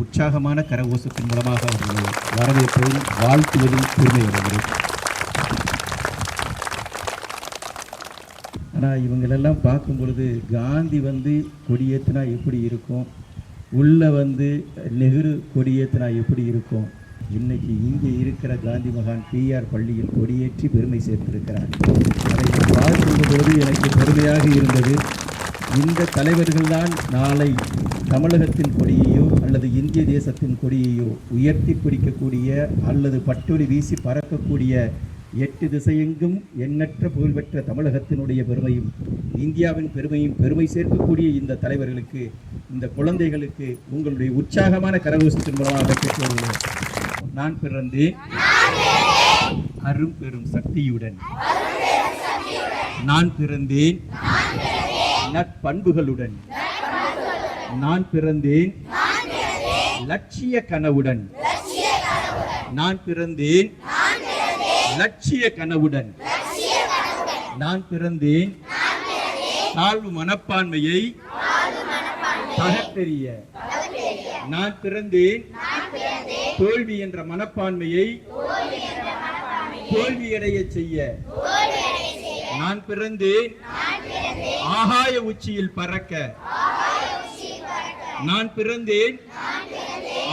உற்சாகமான கரகோஷத்தின் மூலமாக அவர்களை வரவேற்பதில் வாழ்த்துவதில் பெருமை அடைகிறேன். ஆனால் இவங்களெல்லாம் பார்க்கும் பொழுது காந்தி கொடியேற்றினா எப்படி இருக்கும், உள்ளே நெஹ்ரு கொடியேற்றினா எப்படி இருக்கும், இன்னைக்கு இங்கே இருக்கிற காந்தி மகான் பிஆர் பள்ளியில் கொடியேற்றி பெருமை சேர்த்திருக்கிறார். அதை பார்க்கும் பொழுது எனக்கு பெருமையாக இருந்தது. இந்த தலைவர்கள்தான் நாளை தமிழகத்தின் கொடியையோ அல்லது இந்திய தேசத்தின் கொடியையோ உயர்த்தி பிடிக்கக்கூடிய அல்லது பட்டொலி வீசி பறக்கக்கூடிய 8 திசையெங்கும் எண்ணற்ற புகழ்பெற்ற தமிழகத்தினுடைய பெருமையும் இந்தியாவின் பெருமையும் பெருமை சேர்க்கக்கூடிய இந்த தலைவர்களுக்கு, இந்த குழந்தைகளுக்கு உங்களுடைய உற்சாகமான கரகோஷத்தின் மூலமாக கேட்கிறேன். நான் பிறந்தேன் அரும் பெரும் சக்தியுடன், நான் பிறந்தேன் நற்பண்புகளுடன், நான் பிறந்தேன் லட்சிய கனவுடன், நான் பிறந்தேன் லட்சிய கனவுடன், நான் பிறந்தேன் தாழ்வு மனப்பான்மையை தகர்த்தெறிய, நான் பிறந்தேன் தோல்வி என்ற மனப்பான்மையை தோல்வியடைய செய்ய, நான் பிறந்தேன் ஆகாய உச்சியில் பறக்க, நான் பிறந்தேன்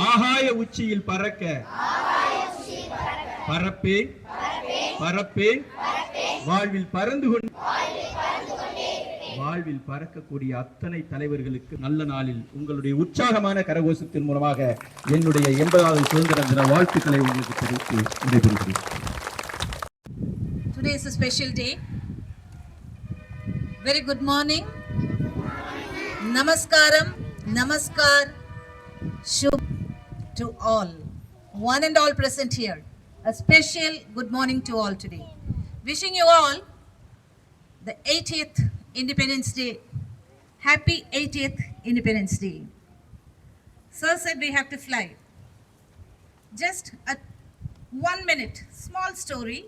ஆகாய உச்சியில் பறக்க, பறப்பேன் பறப்பேன் வாழ்வில் பறந்து கொண்டு வாழ்வில் பறக்கக்கூடிய அத்தனை தலைவர்களுக்கு நல்ல நாளில் உங்களுடைய உற்சாகமான கரகோஷத்தின் மூலமாக என்னுடைய 80வது சுதந்திர தின வாழ்த்துக்களை உங்களுக்கு தெரிவித்து விடைபெறுகிறேன். Today is a special day. Very good morning. Namaskaram, namaskar, shubh to all, one and all present here. A special good morning to all today. Wishing you all the 80th Independence Day. Happy 80th Independence Day. Sir said we have to fly. Just a 1 minute small story.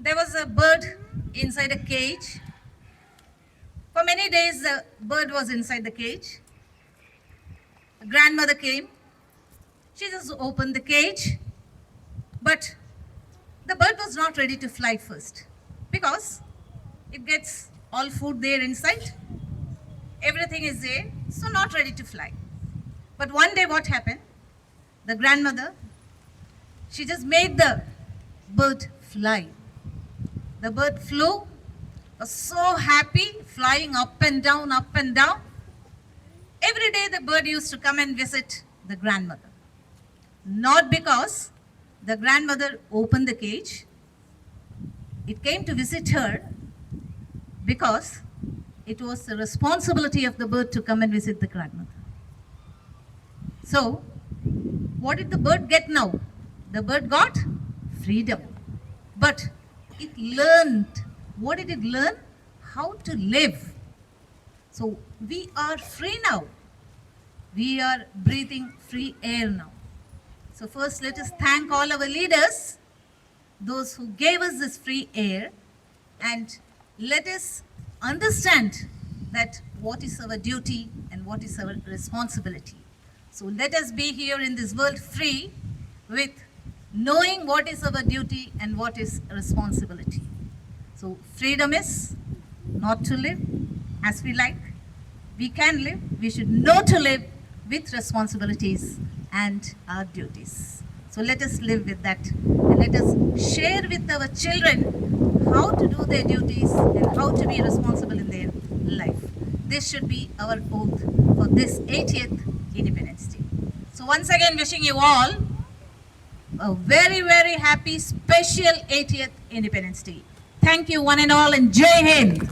There was a bird inside a cage. For many days the bird was inside the cage. The grandmother came. She just opened the cage, but the bird was not ready to fly first because it gets all food there inside. Everything is there, so not ready to fly. But one day what happened? The grandmother, she just made the bird fly. The bird flew, was so happy, flying up and down, up and down. Every day the bird used to come and visit the grandmother. Not because the grandmother opened the cage. It came to visit her because it was the responsibility of the bird to come and visit the grandmother. So, what did the bird get now? The bird got freedom. But it learned. What did it learn? How to live. So, we are free now. We are breathing free air now. So first let us thank all our leaders, those who gave us this free air, and let us understand that what is our duty and what is our responsibility. So let us be here in this world free with knowing what is our duty and what is responsibility. So freedom is not to live as we like. We can live, we should know to live with responsibilities and our duties. So let us live with that and let us share with our children how to do their duties and how to be responsible in their life. This should be our oath for this 80th Independence Day. So once again wishing you all a very very happy special 80th Independence Day. Thank you one and all and Jai Hind.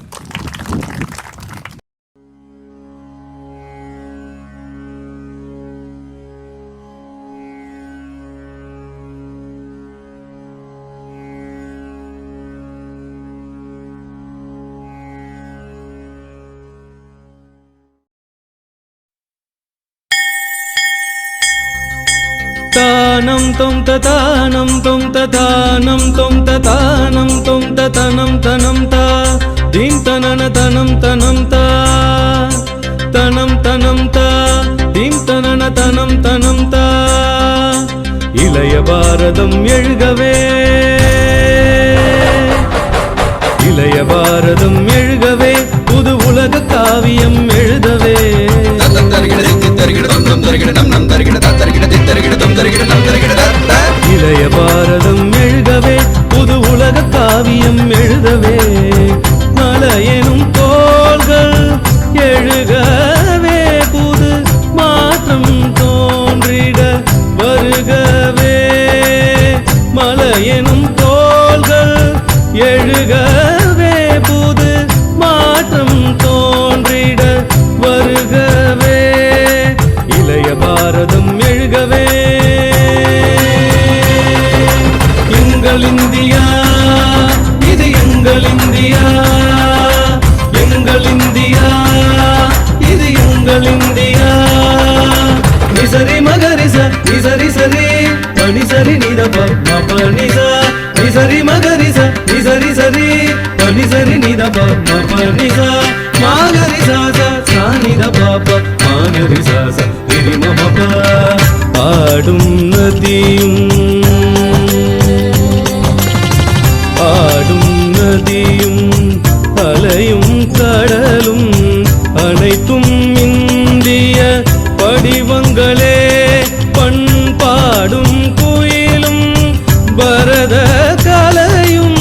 तानं तं ततानं तं ततानं तं ततानं तं ततनं तनं ता दीं तनन तनं तनं ता तनं तनं தனம் தனம் தா இளைய பாரதம் எழுகவே இளைய பாரதம் எழுகவே புது உலக காவியம் எழுதவே இளைய பாரதம் எழுகவே புது உலக காவியம் எழுதவே மலையெனும் தோள்கள் எழுகவே புது மாற்றம் தோன்றிட வருகவே மலையெனும் தோள்கள் எழுகவே புது மாற்றம் தோன்றிட வருகவே இளைய பாரதம் எழுகவே எங்கள் இந்தியா இது எங்கள் இந்தியா எங்கள் இந்தியா இது எங்கள் இந்தியா நிசரி மகரிச நிசரி சரி பனி சரி நிதப மபனிசா நிசரி மகரிச நிசரி சரி பனி சரி நிதப மபனிசா மாகரிசா சா நிதப மாகரிசா ச திரி மப பாடும் நதியும் ஆடும் நதியும் அலையும் கடலும் அனைத்தும் இந்திய படிவங்களே பண்பாடும் குயிலும் பரத கலையும்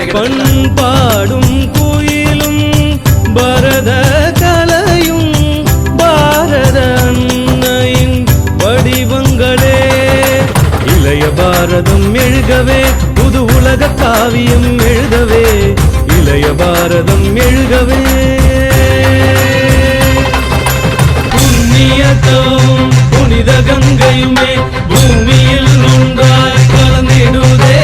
பண்பாடும் குயிலும் பரத கலையும் பாரத அன்னையின் வடிவங்களே இளைய பாரதம் எழுகவே புது உலக காவியம் எழுதவே இளைய பாரதம் எழுகவே புண்ணியத்தும் புனித கங்கையுமே பூமியில் ஒன்றாய் கலந்திடுதே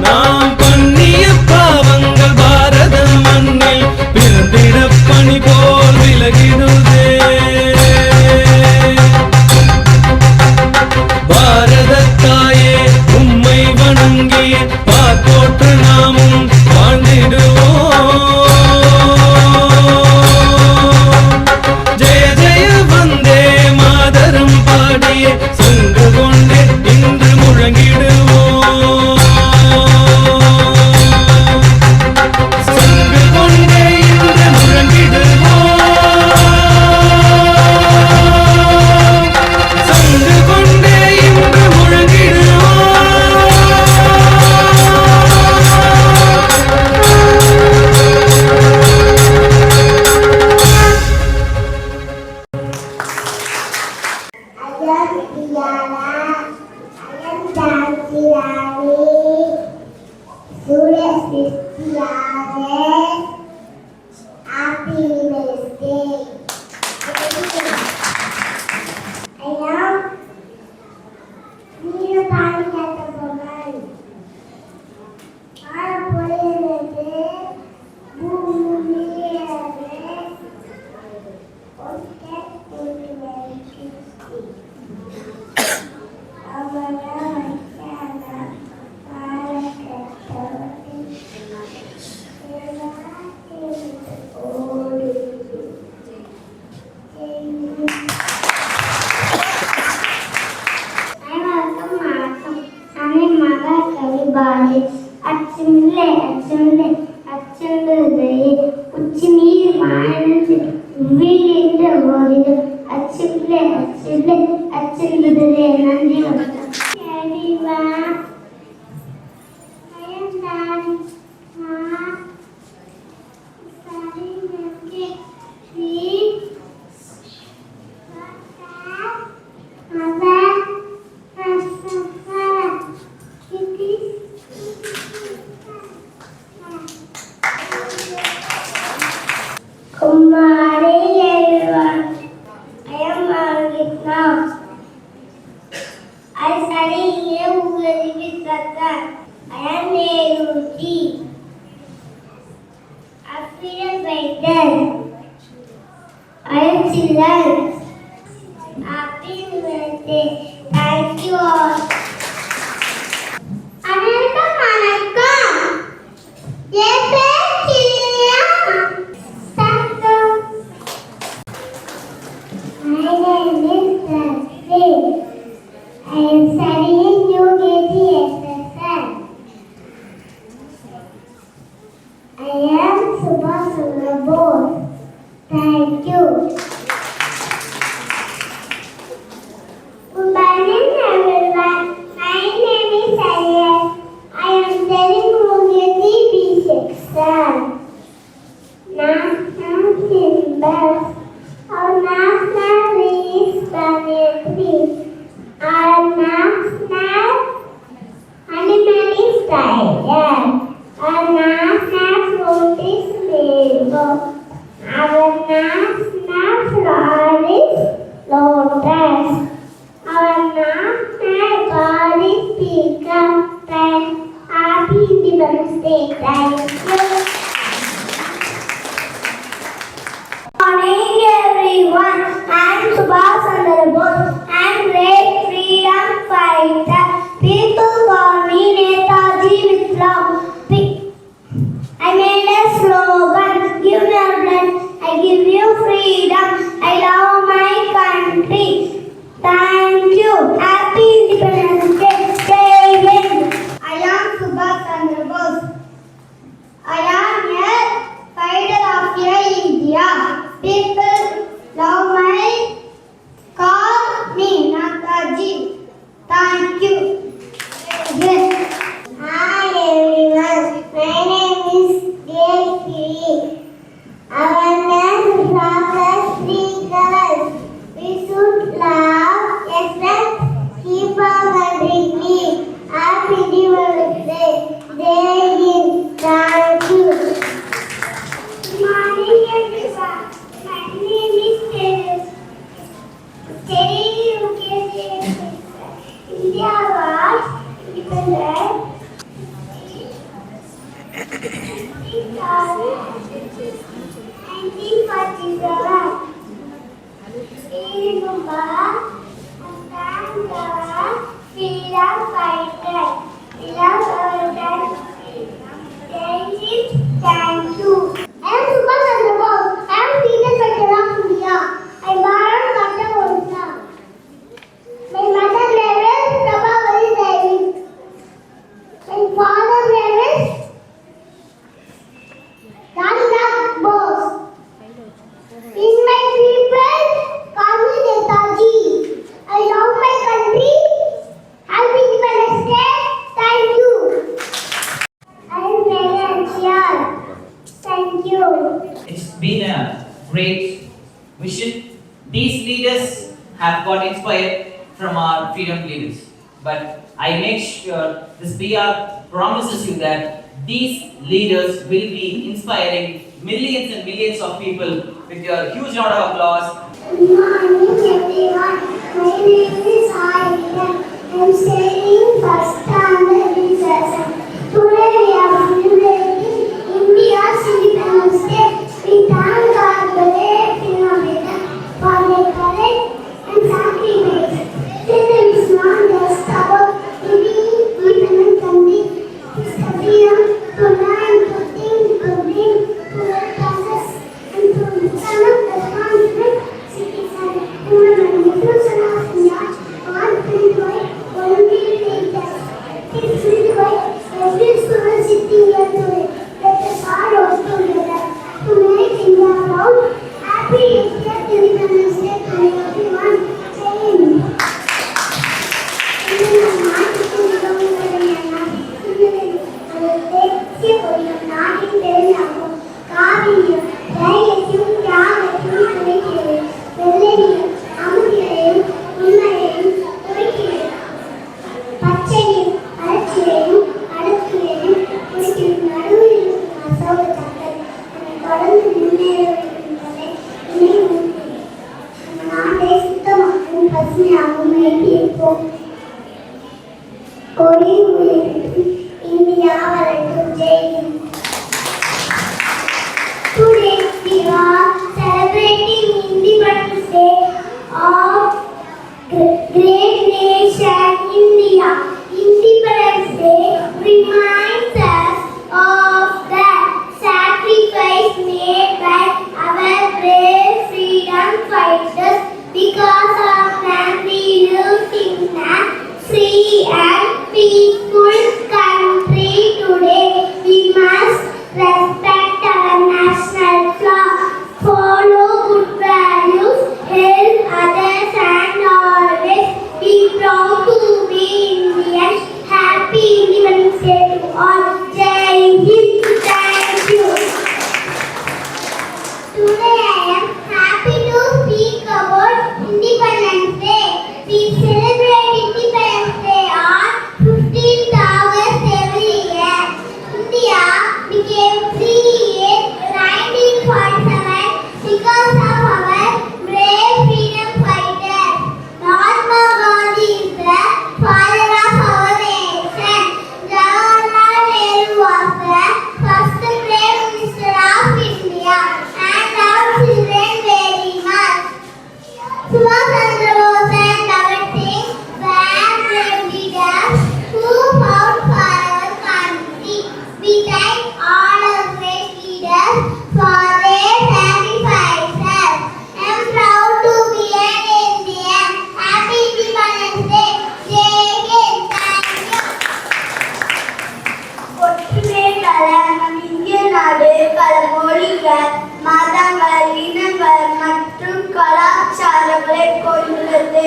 நாம் பண்ணிய பாவங்கள் பாரத மண்ணில் பிறந்திட பணி போல் விலகிடுதே பாரத தாயே உம்மை வணங்கி பார்ப்போற்று நாமும் வாழ்ந்திடுவோம் ஜெய ஜெய வந்தே மாதரம் பாடியே சங்கு கொண்டே இன்று முழங்கிடுவோம் சங்கு கொண்டே இன்று முழங்கிடுவோம் சங்கு கொண்டே இன்று முழங்கிடுவோம் Happy birthday. நீங்க பாடி கேட்ட பொங்கல் ஆட பொழியது பூமியே ஒட்டை கூட்டு வரைக்கும் அச்சமில்லை அச்சமில்லை அச்சமில்லை உச்சி நீர் வாழ்ந்து வீழ்ந்த போது அச்சமில்லை அச்சமில்லை அச்சமில்லை நன்றி வணக்கம் சரிவா Kumari everyone, I am Margit now. I study here with Tata. I am Neruji, a freedom fighter. I am children. Happy birthday. Thank you all. அனைவருக்கும் வணக்கம். என் பேர் கிளியா. தங்கம். My name is Rasmi. I am studying UKG SSL. I am Subhash Chandra Bose. Thank you. Good morning, everyone. My name is Ariel. I am studying UKG B6. National symbols. Our national is banana. Our national animal is tiger. Our national fruit is mango. Our national flower is lotus. Our national bird is peacock. Happy Independence Day. Thank you. Morning everyone, I am Subhash Chandra Bose. I am great freedom fighter. People call me Netaji Viplava. I made a slogan, give me your blood, I give you freedom. I love my country. Thank you. Happy Independence Day. Jai Hind. I am Subhash Chandra Bose. I am a fighter of India. People love my call me Netaji. Thank you. Yes. Hi everyone. My name is Jayashree. Our name is flowers, three colors. We should love, respect, keep on dreaming. Happy Independence Day. Jai Hind. Thank you. Good morning everyone. My name is Terry UKG. India was independent. 1947. Freedom fighter. We love our country. Thank you. I am Subhash Chandra Bose. I am freedom fighter of India. I borrowed Mata Odisha. My mother name is Prabhavati Devi. My father name is Ramnath Bose. In my people, call me Netaji. I love my country. Happy Independence Day. Thank you. I am Nayanchiyar. Thank you. It's been a great vision. These leaders have got inspired from our freedom leaders. But I make sure this PR promises you that these leaders will be inspiring millions and millions of people with your huge round of applause. Good morning everyone. My name is Aida. I am studying first standard in session. Today we are celebrating India's Independence Day. We thank our brave freedom fighters for their courage and sacrifice. Freedom is not just about living independent country. It's the freedom to learn, to think, to dream, to work classes, and to become a responsible citizen. Women and children of India are filled by volunteer leaders. It's filled by every student sitting here today. Let us all work together to make India proud. Happy 80th Independence Day to everyone. Jai Hind. பசுமையாகவும் கொடி India வளர்க்கும். Jai Hind. Today we are celebrating Independence Day of great nation India. Independence Day reminds us of the sacrifice made by our brave freedom fighters. Because of them we live in a free and peaceful country today. We must respect our national flag, follow good values, help others and always be proud to be Indian. Happy Independence Day to all. Jai Hind. Thank you. Today I am happy to speak about Independence Day. We celebrate Independence Day on 15th August every year. India became free in 1947 because of our brave freedom fighters. Mahatma Gandhi is the father of our nation. Jawaharlal Nehru was the first Prime Minister of India and loved children very much. Subhash Chandra Bose and Bhagat Singh were brave leaders who fought for our country. We thank all our great leaders for their sacrifices. I am proud to be an Indian. Happy Independence Day. Jai Hind. Thank you. ஒற்றுமை நம் இந்திய நாடு பல மொழிகள், மதங்கள், இனங்கள் மற்றும் கலாச்சாரங்களை கொண்டுள்ளது.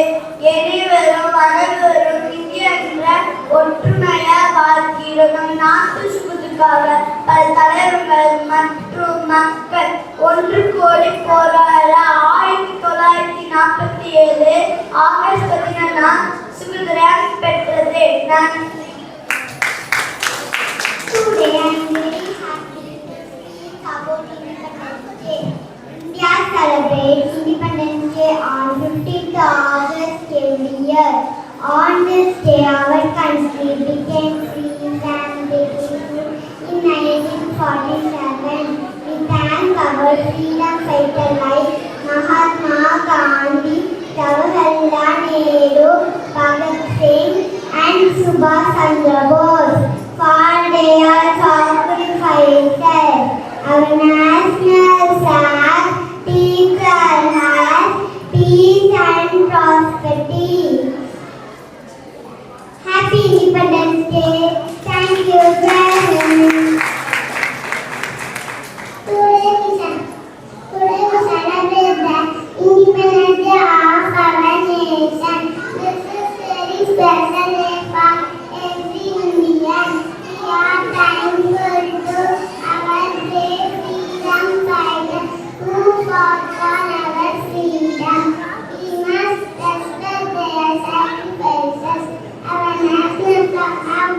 அனைவரும் அனைவரும் இந்திய என்ற ஒற்றுமையாக வாழ்கிறோம். நம் நாட்டு சுகத்துக்காக பல தலைவர்கள் மற்றும் மக்கள் ஒன்று கோடி போராட 1947 ஆகஸ்ட் 14 சுதந்திரம் பெற்றது. நன்றி. Today I am very happy to speak about Independence Day. India celebrates Independence Day on 15th August every year. On this day, our country became free and beautiful in 1947. We thank our freedom fighters like Mahatma Gandhi, Jawaharlal Nehru, Bhagat Singh, and Subhash Chandra Bose for their sacrifices. Our national flag teaches us peace and prosperity. Happy Independence Day. Thank you very much. Today we celebrate the Independence Day of our nation. This is very special day for every Indian. We are thankful to our brave freedom fighters who fought for our freedom. We must respect their sacrifices. Our national flag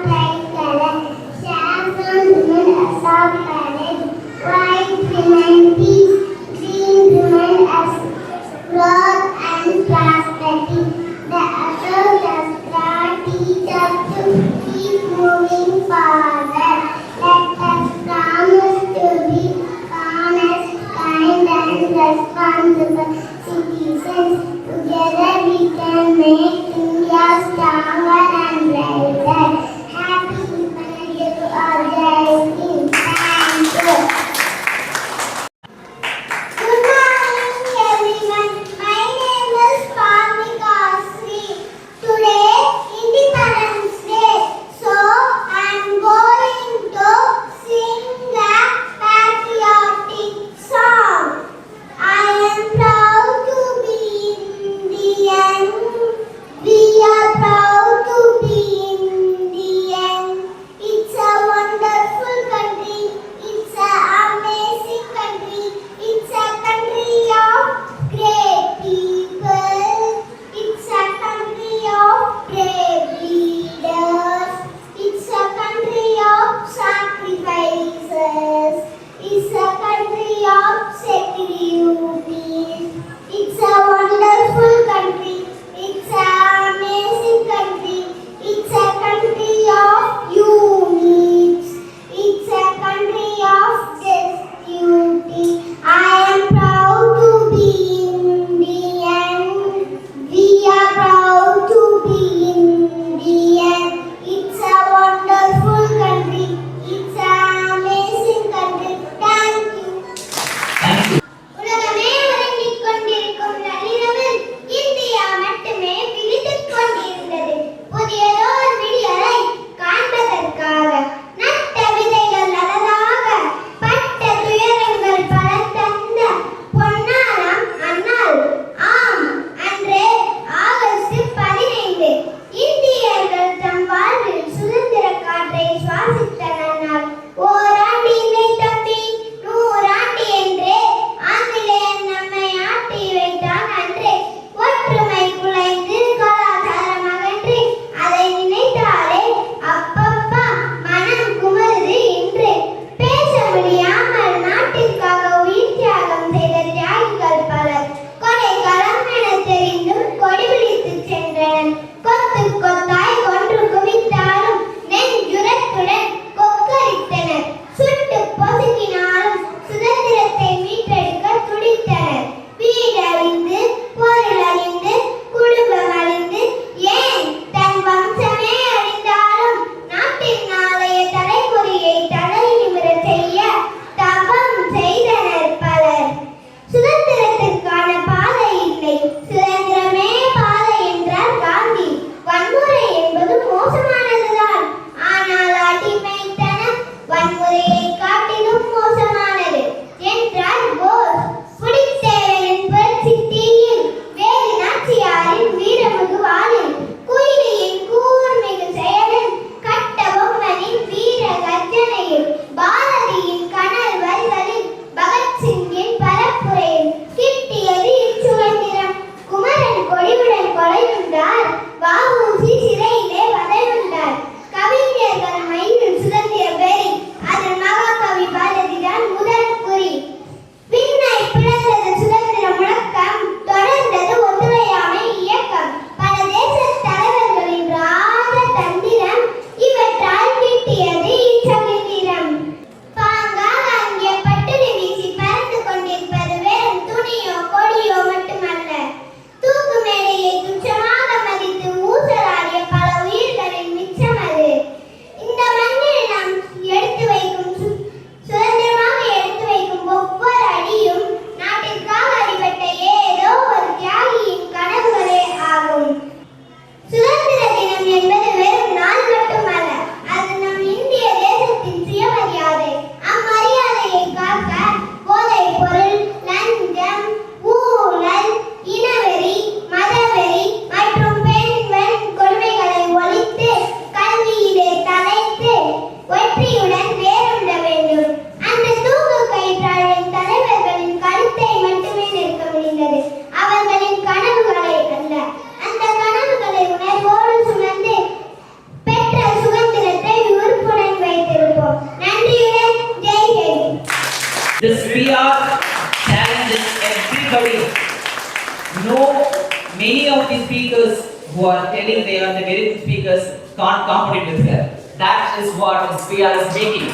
who are telling they are the very good speakers can't compete with her. That is what PR is making.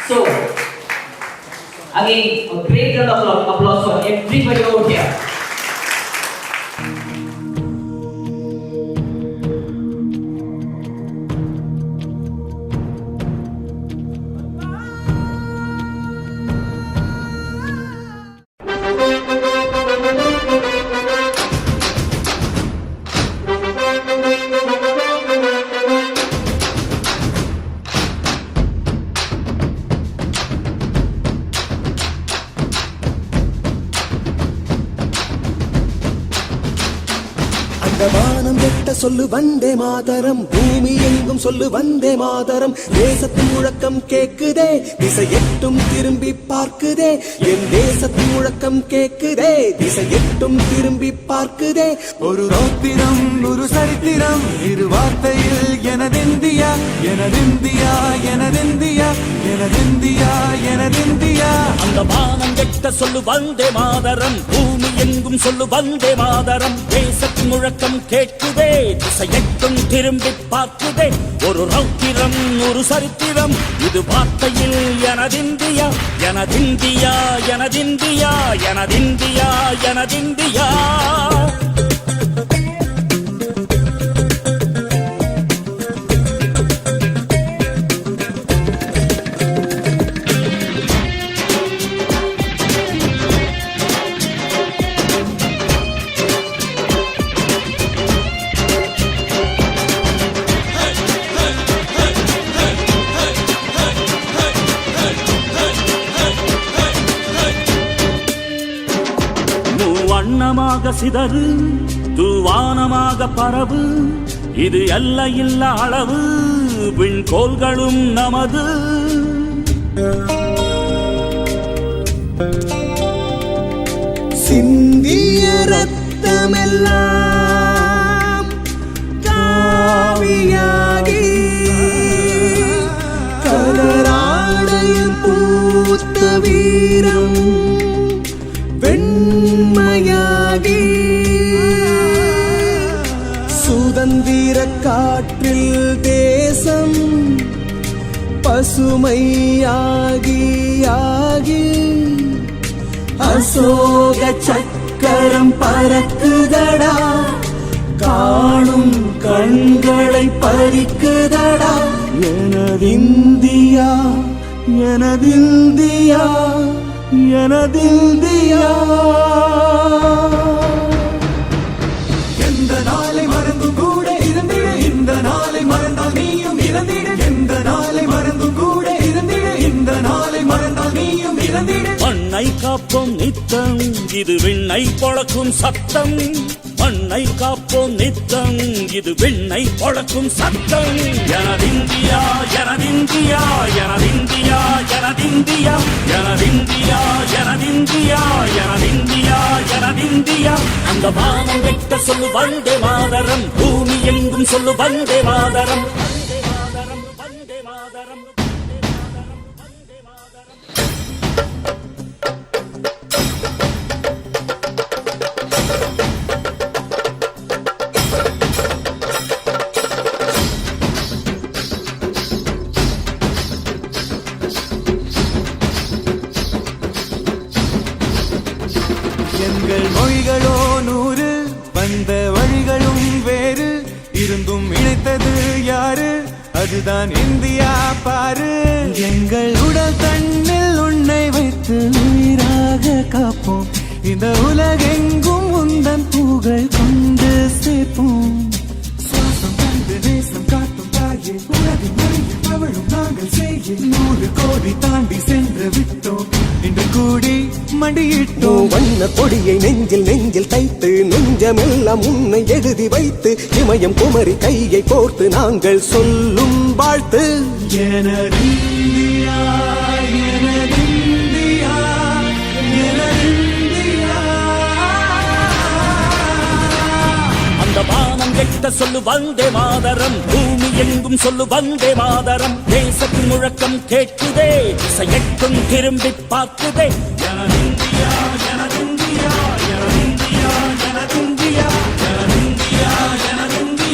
So, again, a great round of applause for everybody over here. வானம் கெட்ட சொல்லு வந்தே மாதரம், பூமி எங்கும் சொல்லு வந்தே மாதரம். தேசத்தின் முழக்கம் கேக்குதே, திசை எட்டும் திரும்பி பார்க்குதே. என் தேசத்தின் முழக்கம் கேக்குதே, திசை எட்டும் திரும்பி பார்க்குதே. ஒரு ரௌத்திரம் ஒரு சரித்திரம் இரு வார்த்தையில் எனதிந்தியா எனதிந்தியா எனதிந்தியா எனதிந்தியா எனதிந்தியா. அந்த வானம் கெட்ட சொல்லு வந்தே மாதரம், பூமி எங்கும் சொல்லு வந்தே மாதரம். தேசத்தின் முழக்கம் கேட்குதே, திசையெட்டும் திரும்பி பார்க்குதே. ஒரு ரௌத்திரம் ஒரு சரித்திரம் இது வார்த்தையில் எனதிந்தியா எனதிந்தியா எனதிந்தியா எனதிந்தியா எனதிந்தியா. வண்ணமாக சிதறு தூவானமாக பரவு, இது எல்லையில்ல அளவு விண்கோள்களும் நமது. சிந்திய ரத்தமெல்லாம் காவியாகி, கலராடையில் பூத்த வீரம் வெண்மையாகி, சுதந்திர காற்றில் தேசம் பசுமையாகி ஆகி, அசோக சக்கரம் பறக்குதடா, காணும் கண்களை பறிக்குதடா. எனதிந்தியா எனதிந்தியா எனதிந்தியா. எந்த நாளை மறந்தும் கூட இருந்திட, இந்த நாளை மறந்தால் நீயும் இறந்திட. எந்த நாளை மறந்தும் கூட இருந்திட, இந்த நாளை மறந்தால் நீயும் இறந்திட. மண்ணை காப்போம் நித்தம், இது விண்ணை பொழக்கும் சத்தம். மண்ணை காப்போம் நித்தம், இது விண்ணை பொழக்கும் சத்தம். எனதிந்தியா எனதிந்தியா எனதிந்தியா எனதிந்தியா எனதிந்தியா எனதிந்தியா எனதிந்தியா எனதிந்தியா. அந்த வானம் வெட்ட சொல்லு வந்தே மாதரம், பூமி எங்கும் சொல்லு வந்தே மாதரம். வந்தே மாதரம் வந்தே மாதரம். எங்கள் மொழிகளோ 100, வந்த வழிகளும் வேறு, இருந்தும் இணைத்தது யாரு? அதுதான் இந்தியா பாரு. எங்கள் உடல் தன்னில் உன்னை வைத்து உயிராக காப்போம், இந்த உலகெங்கும் உந்தன் புகழ் கொண்டு சேர்ப்போம். சுவாசம் தந்து நேசம் காட்டும் தாயே, உலகின் மொழியில் தவழும் நாங்கள் செய்ய 100 கோடி தாண்டி சென்று விட்டோம், இன்று கூடி மண்டியிட்டோம். வண்ண கொடியை நெஞ்சில் நெஞ்சில் தைத்து, நெஞ்சமெல்லாம் உன்னை எழுதி வைத்து, இமயம் குமரி கையை கோர்த்து நாங்கள் சொல்லும் வாழ்த்து. எனதிந்தியா எனதிந்தியா எனதிந்தியா. அந்த வானம் கெட்ட சொல்லு வந்தே மாதரம், பூமி எங்கும் சொல்லு வந்தே மாதரம். தேசத்தின் முழக்கம் கேட்குதே, திசையெட்டும் திரும்பி பார்க்குதே. எனதிந்தியா எனதிந்தியா எனதிந்தியா எனதிந்தியா எனதிந்தியா எனதிந்தியா.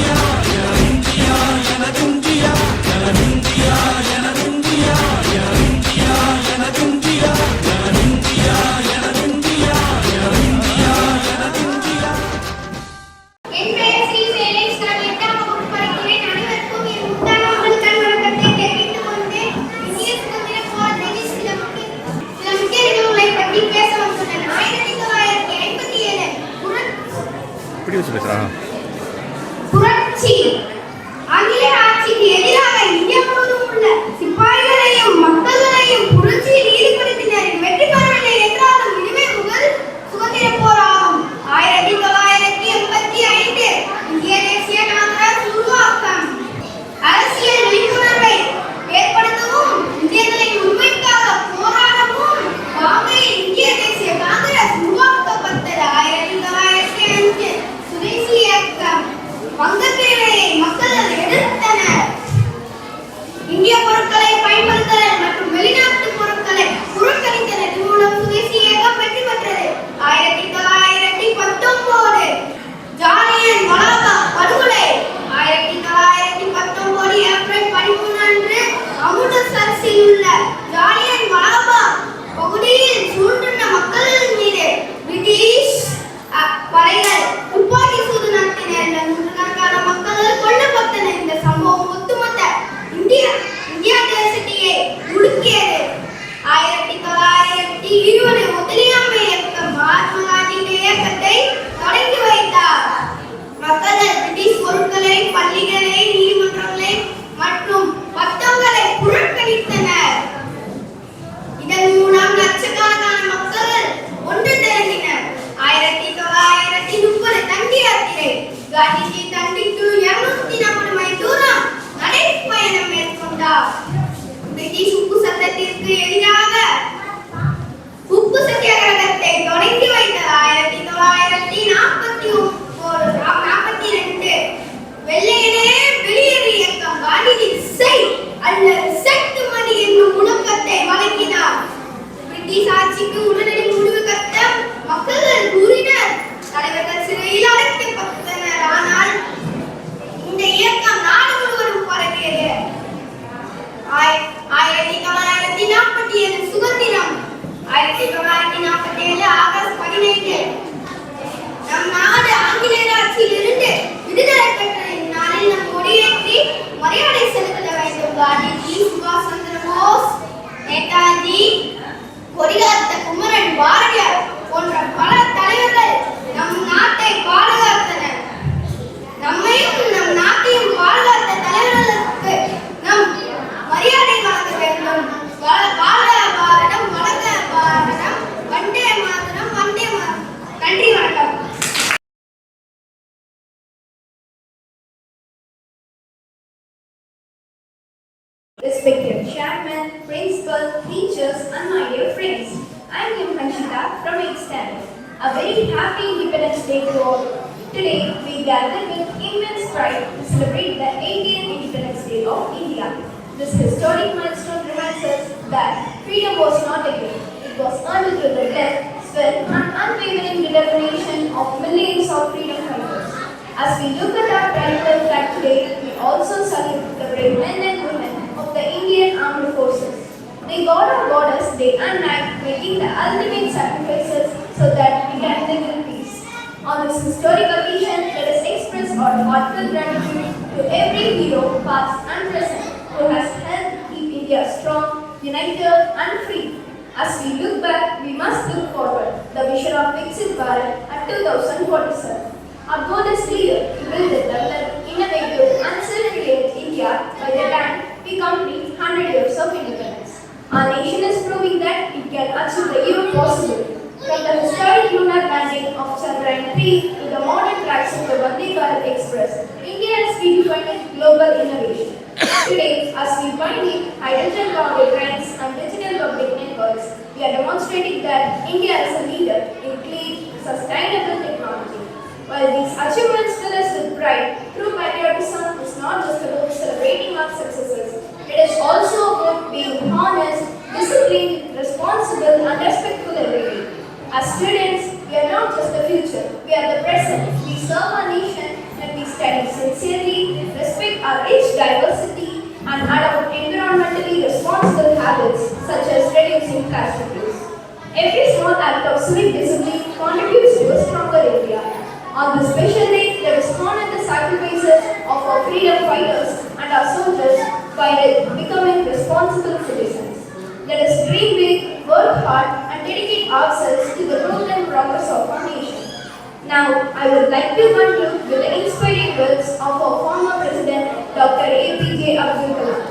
Respected chairman, principal, teachers, and my dear friends, I am Kim Panchita from 8th standard. A very happy Independence Day to all. Today, we gather with immense pride to celebrate the 80th Independence Day of India. This historic milestone reminds us that freedom was not a gift. It was earned through the blood, sweat, and unwavering determination of millions of freedom fighters. As we look at our triumphal flag today, we also salute the brave men and women of the Indian Armed Forces. They guard our borders day and night, making the ultimate sacrifices so that we can live in peace. On this historic occasion, let us express our heartfelt gratitude to every hero, past and present, who has helped keep India strong, united, and free. As we look back, we must look forward, the vision of Viksit Bharat at 2047. Our goal is clear: to build a developed, innovative, and self-reliant India by the time we complete 100 years of independence. Our nation is proving that it can achieve the impossible. From the historic lunar landing of Chandrayaan 3 to the modern tracks of the Vande Bharat Express, India has redefined global innovation. Today, as we pioneer hydrogen-powered trains and digital public networks, we are demonstrating that India is a leader in clean, sustainable technology. While these achievements fill us with pride, true patriotism is not just about celebrating our successes. It is also about being honest, disciplined, responsible, and respectful every day. As students, we are not just the future, we are the present. We serve our nation when we study sincerely, respect our rich diversity, and adopt environmentally responsible habits such as reducing plastic use. Every small act of civic discipline contributes to a stronger India. On this special day, let us honor the sacrifices of our freedom fighters and our soldiers by becoming responsible citizens. Let us dream big, work hard, and dedicate ourselves to the growth and progress of our nation. Now, I would like to conclude with the inspiring words of our former President, Dr. APJ Abdul Kalam.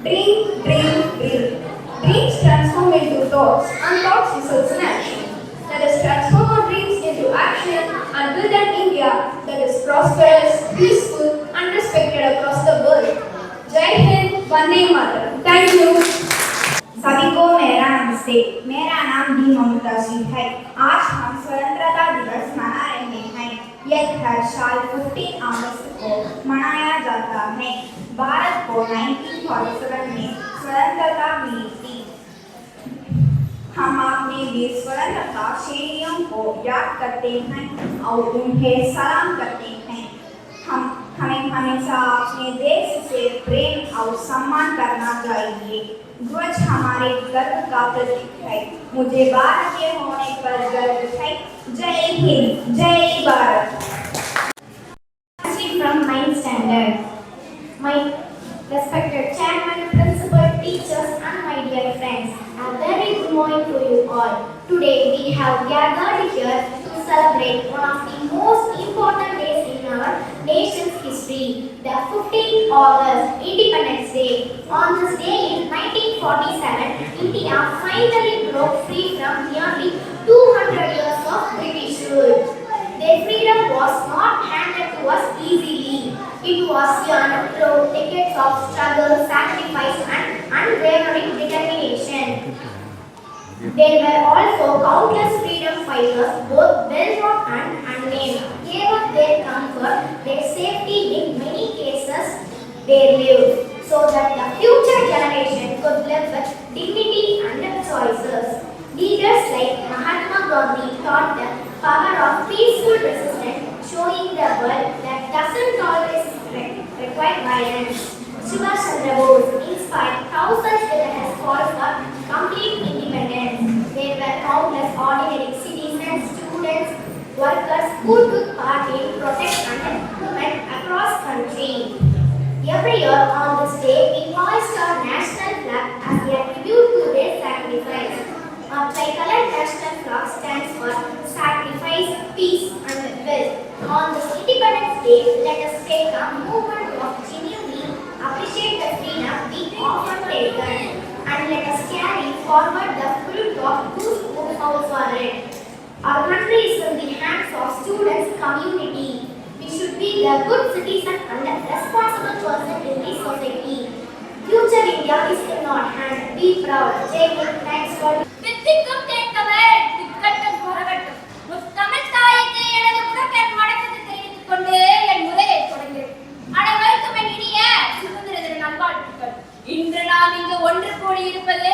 Dream, dream, dream. Dreams transform into thoughts, and thoughts result in action. Let us transform our dreams into action and build an India that is prosperous, peaceful, and respected across the world. Jai Hind, Vande Mataram. Thank you. सभी को मेरा नमस्ते। मेरा नाम D ममता सिंह है। आज हम स्वतंत्रता दिवस मना रहे हैं। यह हर साल 15 अगस्त को मनाया जाता है। भारत को 1947 में स्वतंत्रता मिली थी। हम अपने वीर स्वतंत्रता सेनानियों को याद करते हैं और उन्हें सलाम करते हैं। हमें हमेशा अपने देश से प्रेम और सम्मान करना चाहिए। ध्वज हमारे गर्व का प्रतीक है। मुझे भारतीय होने पर गर्व है। जय हिंद, जय Bharat. From 9th standard, my respected chairman, principal, teachers, and my dear friends, a very good morning to you all. Today we have gathered here to celebrate one of the most important days in our nation's history, the 15th August Independence Day. On this day in 1947, India finally broke free from nearly 200 years of British rule. Their freedom was not handed to us easily. It was earned through decades of struggle, sacrifice, and unwavering determination. There were also countless freedom fighters, both well-known and unnamed, gave up their comfort, their safety, in many cases their lives, so that the future generation could live with dignity and choices. Leaders like Mahatma Gandhi taught the power of peaceful resistance, showing the world that doesn't always require violence. Subhash Chandra Bose inspired thousands with his call for complete independence. There were countless ordinary citizens, students, workers who took part in protest and movement across country. Every year on this day, we hoist our national flag as a tribute to their sacrifice. Our tricolored national flag stands for sacrifice, peace, and will. On this Independence Day, let us take a moment of genuinely appreciate the freedom we often taken, and let us carry forward the fruit of those who fought for it. Our country is in the hands of students, community. We should be the good citizen and the responsible person in the society. Future India India is in our hand. Be proud. Take it. Thanks for தித்திக்கும் தேக்கவர் திக்கட்டும் வரகட்டும் முத்தமிழ் தாய்க்கு எனது முதற்கண் வணக்கத்தை தெரிவித்துக் கொண்டு என் உரையை தொடங்குகிறேன். அனைவருக்கும் என் இனிய சுதந்திர தின நல்வாழ்த்துக்கள். இன்று நாம் இங்கு ஒன்று கூடியிருப்பது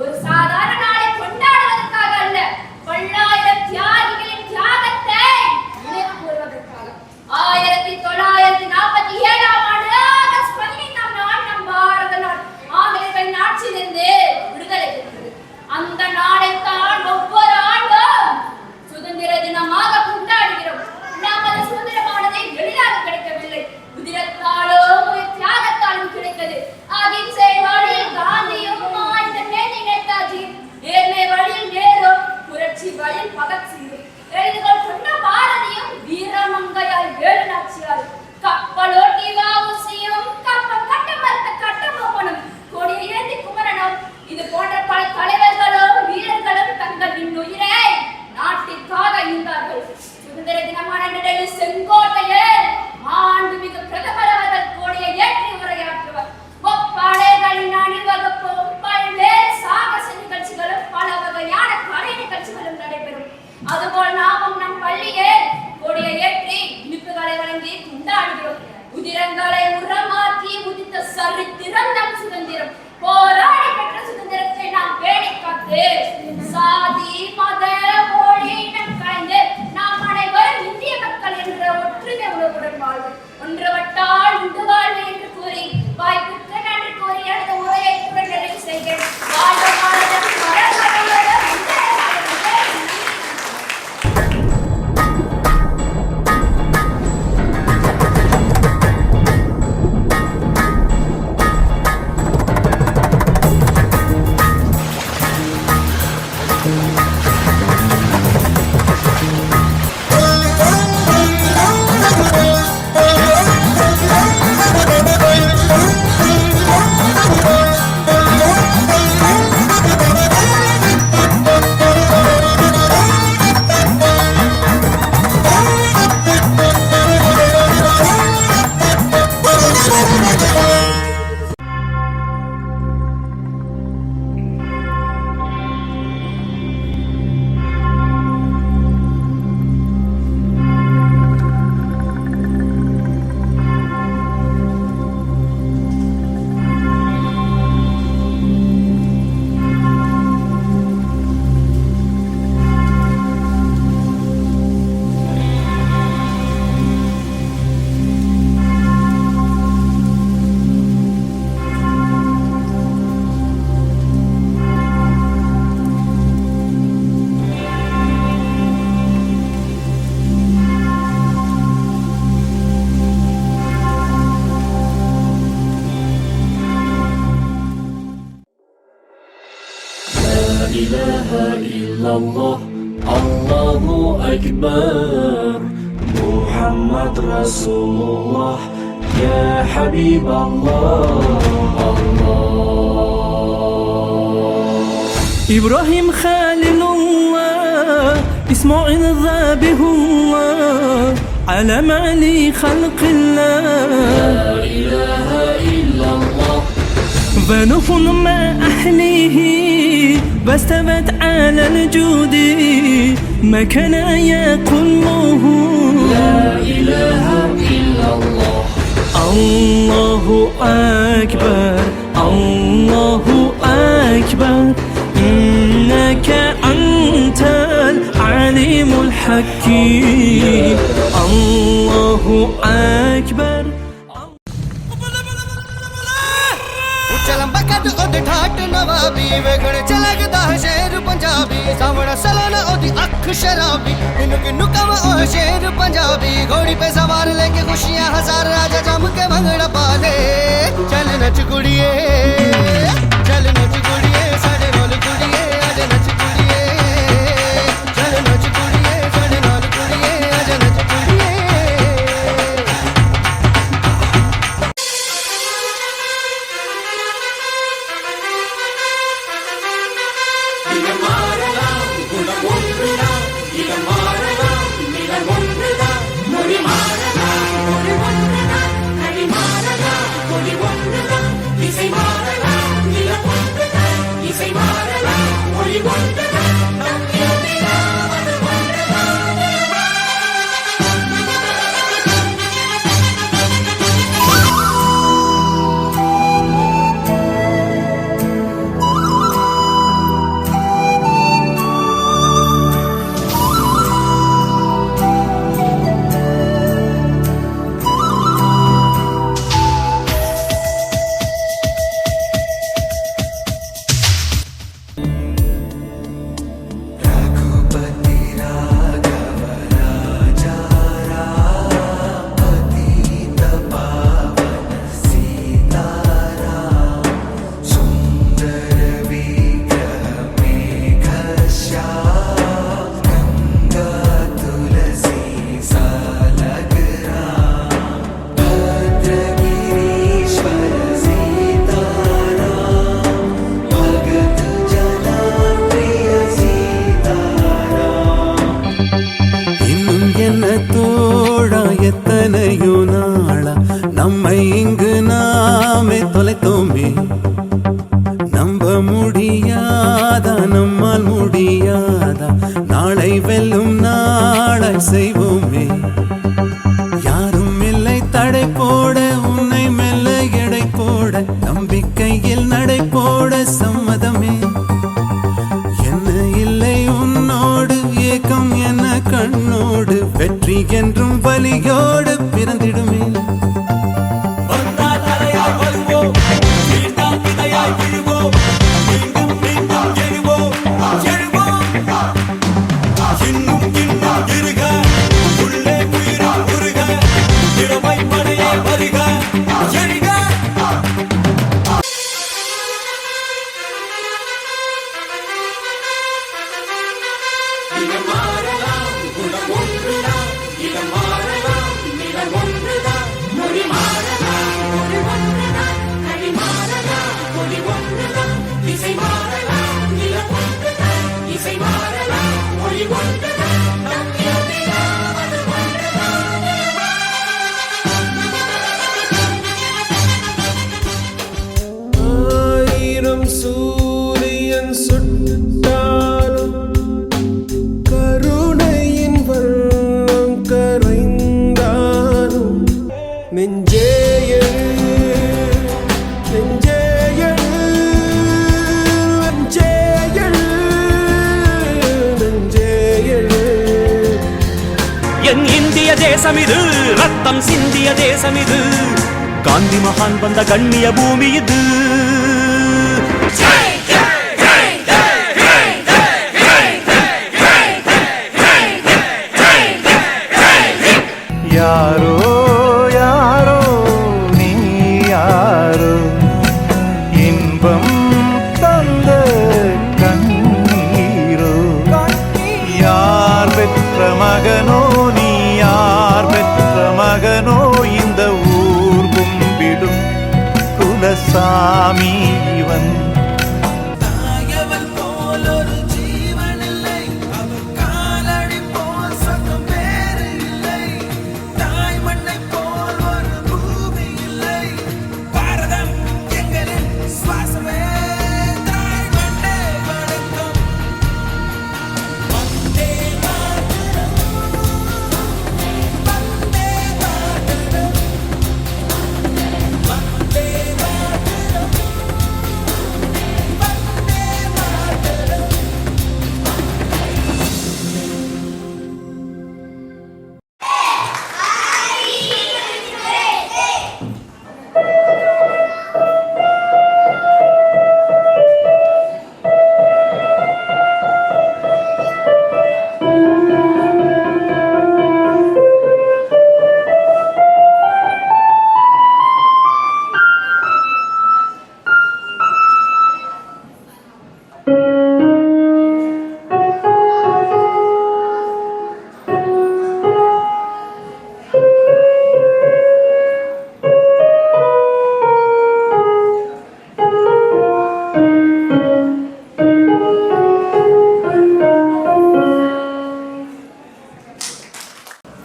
ஒரு சாதாரண நாளை கொண்டாடுவதற்காக அல்ல, பல்லாயிரம் தியாகிகளின் தியாகத்தை நினைவு கூறுவதற்காக. 1947ஆம் ஆண்டு ஆகஸ்ட் 15ஆம் நாள் நம் பாரத நாடு ஆங்கிலேயர்களின் ஆட்சியிலிருந்து விடுதலை பெற்றது. அந்த நாளைத்தான் ஒவ்வொரு ஆண்டும் சுதந்திர தினமாக கொண்டாடுகிறோம். நமது சுதந்திரமானது எளிதாக கிடைக்கவில்லை, உதிரத்தாலும் தியாகத்தாலும் கிடைத்தது. அகிம்சை வழியில் காந்தியும், இந்த நேதாஜி, நேர்மை வழியில் நேரு, புரட்சி வழியில் பகத்சிங்கும், எழுதுகள் கொண்ட பாரதியும், வீரமங்கையால் வேலுநாச்சியார், கப்பலோட்டி வஉசியும், கப்பல் கட்டமர்த்த கட்டபொம்மனும், கொடியை ஏந்தி குமரனும், இது போன்ற பல தலைவர்களும் வீரர்களும் தங்கள் இன்னுயிரை நாட்டிற்காக ஈந்தார்கள். சுதந்திர தினமான நிலையில் செங்கோட்டையில் மாண்புமிகு பிரதமர் அவர்கள் கொடியை ஏற்றி உரையாற்றுவார். படைகளின் அணிவகுப்பும் பல்வேறு சாகச நிகழ்ச்சிகளும் பல வகையான கலை நிகழ்ச்சிகளும் நடைபெறும். அதுபோல் நாமும் நம் பள்ளியில் கொடியை ஏற்றி இனிப்புகளை வழங்கி கொண்டாடுகிறோம். உதிரங்களை உரமாக்கி உதித்த சரித்திரம் நம் சுதந்திரம். போராடி பெற்ற சுதந்திரத்தை நாம் பேணி காத்து சாதி மத மொழி இனம் கலைந்து நாம் அனைவரும் இந்திய மக்கள் என்ற ஒற்றுமை உணர்வுடன் வாழ்வு ஒன்றுபட்டால் உண்டு வாழ்வு என்று கூறி வாய்ப்புக்கு நன்றி கூறி எனது உரையை நிறைவு செய்கிறேன். வாழ்க பாரதம், வளர்க பாரதம். illallah, Allahu Akbar, Muhammad Rasulullah, Ya Habib Allah, Allah. Ibrahim Khalilullah, Ismail Zabihullah, علم علي خلق الله، لا إله إلا الله. ونوح مع أهله واستوت على الجود، ما كان يقوله لا إله إلا الله. الله أكبر، الله أكبر، إنك أنت العليم الحكيم. الله أكبر. चलंबा कद ओद ठाट नवाबी वेगण चलगदा शेर पंजाबी सावड़ा सलाना ओदी अख शराबी किनु किनु कम ओ शेर पंजाबी घोड़ी पे सवार लेके खुशियां हजार राजा जम के भंगड़ा पाले चल नच कुड़िए चल नच कुड़िए साडे नाल कुड़िए आज नच कुड़िए चल नच कुड़िए साडे नाल कुड़िए आज नच कुड़िए Say எத்தனையோ நாளா நம்மை இங்கு நாமே தொலைத்தோமே. நம்ப முடியாதா, நம்மால் முடியாதா, நாளை வெல்லும் நாளை செய்வோமே. யாரும் இல்லை தடை போட, உன்னை மெல்ல எடை போட, நம்பிக்கையில் நடை போட சம்மதமே. என்ன இல்லை உன்னோடு, ஏக்கம் என்ன கண்ணோடு, வெற்றி என்றும் வலியோடு பிறந்திடுமே. ஆயிரம் சூரியன் சுட்டாலும் கருணையின் வண்ணம் கரைந்தாலும் நெஞ்சே எழு, நெஞ்சே எழு, நெஞ்சே எழு, நெஞ்சே எழு. என் இந்திய தேசம் இது, ரத்தம் சிந்திய தேசம் இது, காந்தி மகான் வந்த கண்ணிய பூமி இது. யாரோ யாரோ நீ யாரோ, இன்பம் தந்த கண்ணீரோ. யார் பெற்ற மகனோ நீ, யார் பெற்ற மகனோ, இந்த ஊர் கும்பிடும் குலசாமி இவன்.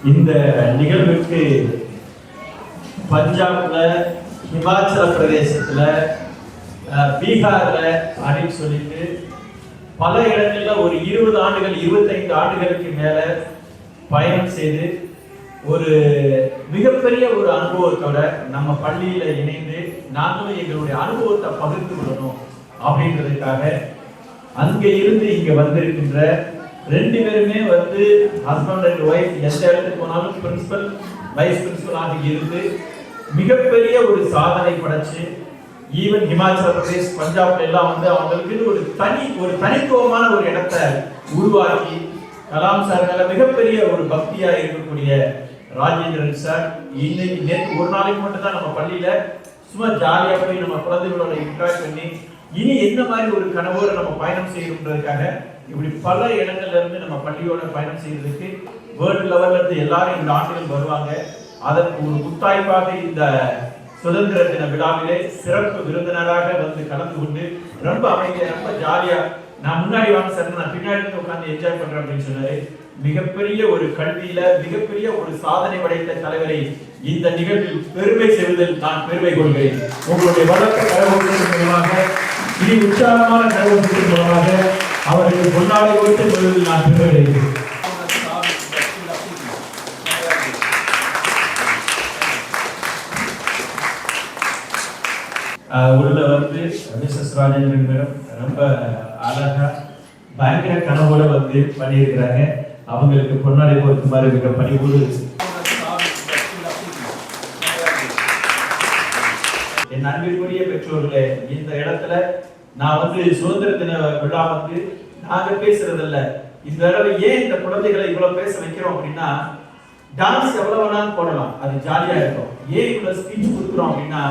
இந்த நிகழ்வுக்கு பஞ்சாப்ல, ஹிமாச்சல பிரதேசத்தில் பீகார்ல அப்படின்னு சொல்லிட்டு பல இடங்கள்ல ஒரு 20 ஆண்டுகள் 25 ஆண்டுகளுக்கு மேல பயணம் செய்து ஒரு மிகப்பெரிய ஒரு அனுபவத்தோட நம்ம பள்ளியில இணைந்து நாங்களும் எங்களுடைய அனுபவத்தை பகிர்ந்து கொள்ளணும் அப்படின்றதுக்காக அங்க இருந்து இங்க வந்திருக்கின்ற 2 பேருமே வந்து ஹஸ்பண்ட் அண்ட் ஒய்ஃப் எந்த இடத்துக்கு போனாலும் பிரின்சிபல் வைஸ் பிரின்சிபல் ஆக இருந்து மிகப்பெரிய ஒரு சாதனை படைச்சு ஈவன் ஹிமாச்சல பிரதேஷ் பஞ்சாப்ல எல்லாம் வந்து அவங்களுக்கு ஒரு தனித்துவமான ஒரு இடத்தை உருவாக்கி கலாம் சார் மேல மிகப்பெரிய ஒரு பக்தியா இருக்கக்கூடிய ராஜேந்திரன் சார் இன்னைக்கு நேற்று ஒரு நாளைக்கு மட்டும் தான் நம்ம பள்ளியில சும்மா ஜாலியா போய் நம்ம குழந்தைகளோட இன்ட்ராக்ட் பண்ணி இனி எந்த மாதிரி ஒரு கனவோட நம்ம பயணம் செய்யணுன்றதுக்காக இப்படி பல இடங்கள்ல இருந்து நம்ம பள்ளியோட பயணம் செய்யறதுக்கு வேர்ல்டு லெவல்ல இருந்து எல்லாரும் இந்த ஆண்டுகள் வருவாங்க. அதற்கு ஒரு முத்தாய்ப்பாக இந்த சுதந்திர தின விழாவிலே சிறப்பு விருந்தினராக வந்து கலந்து கொண்டு ரொம்ப அமைதியா ரொம்ப ஜாலியா நான் முன்னாடி வாங்க சார் நான் பின்னாடி உட்கார்ந்து என்ஜாய் பண்றேன் அப்படின்னு சொன்னாரு. மிகப்பெரிய ஒரு கல்வியில மிகப்பெரிய ஒரு சாதனை படைத்த தலைவரை இந்த நிகழ்வில் பெருமை செய்வதில் நான் பெருமை கொள்கிறேன். உங்களுடைய வழக்க கரகோஷத்தின் மூலமாக இனி உற்சாகமான கரகோஷத்தின் மூலமாக அவருக்கு பொன்னாடை கொடுத்து கொள்வதில் நான் பெருமை அடைகிறேன். உள்ள வந்து மிஸ்ஸஸ் ராஜேந்திரன் மேடம் ரொம்ப அழகா பயங்கர கனவோட வந்து பண்ணியிருக்கிறாங்க. அவங்களுக்கு பொன்னாடை கொடுக்குமாறு மிக பணிவோடு என் அன்பிற்குரிய பெற்றோர்களே, இந்த இடத்துல நான் வந்து சுதந்திர தின விழா வந்து நாங்க பேசுறது இல்ல. இந்த தடவை ஏன் இந்த குழந்தைகளை இவ்வளவு பேச வைக்கிறோம் அப்படின்னா, டான்ஸ் எவ்வளவு வேணாலும் போடலாம், அது ஜாலியா இருக்கும். ஏன் இவ்வளவு ஸ்பீச் கொடுக்குறோம் அப்படின்னா,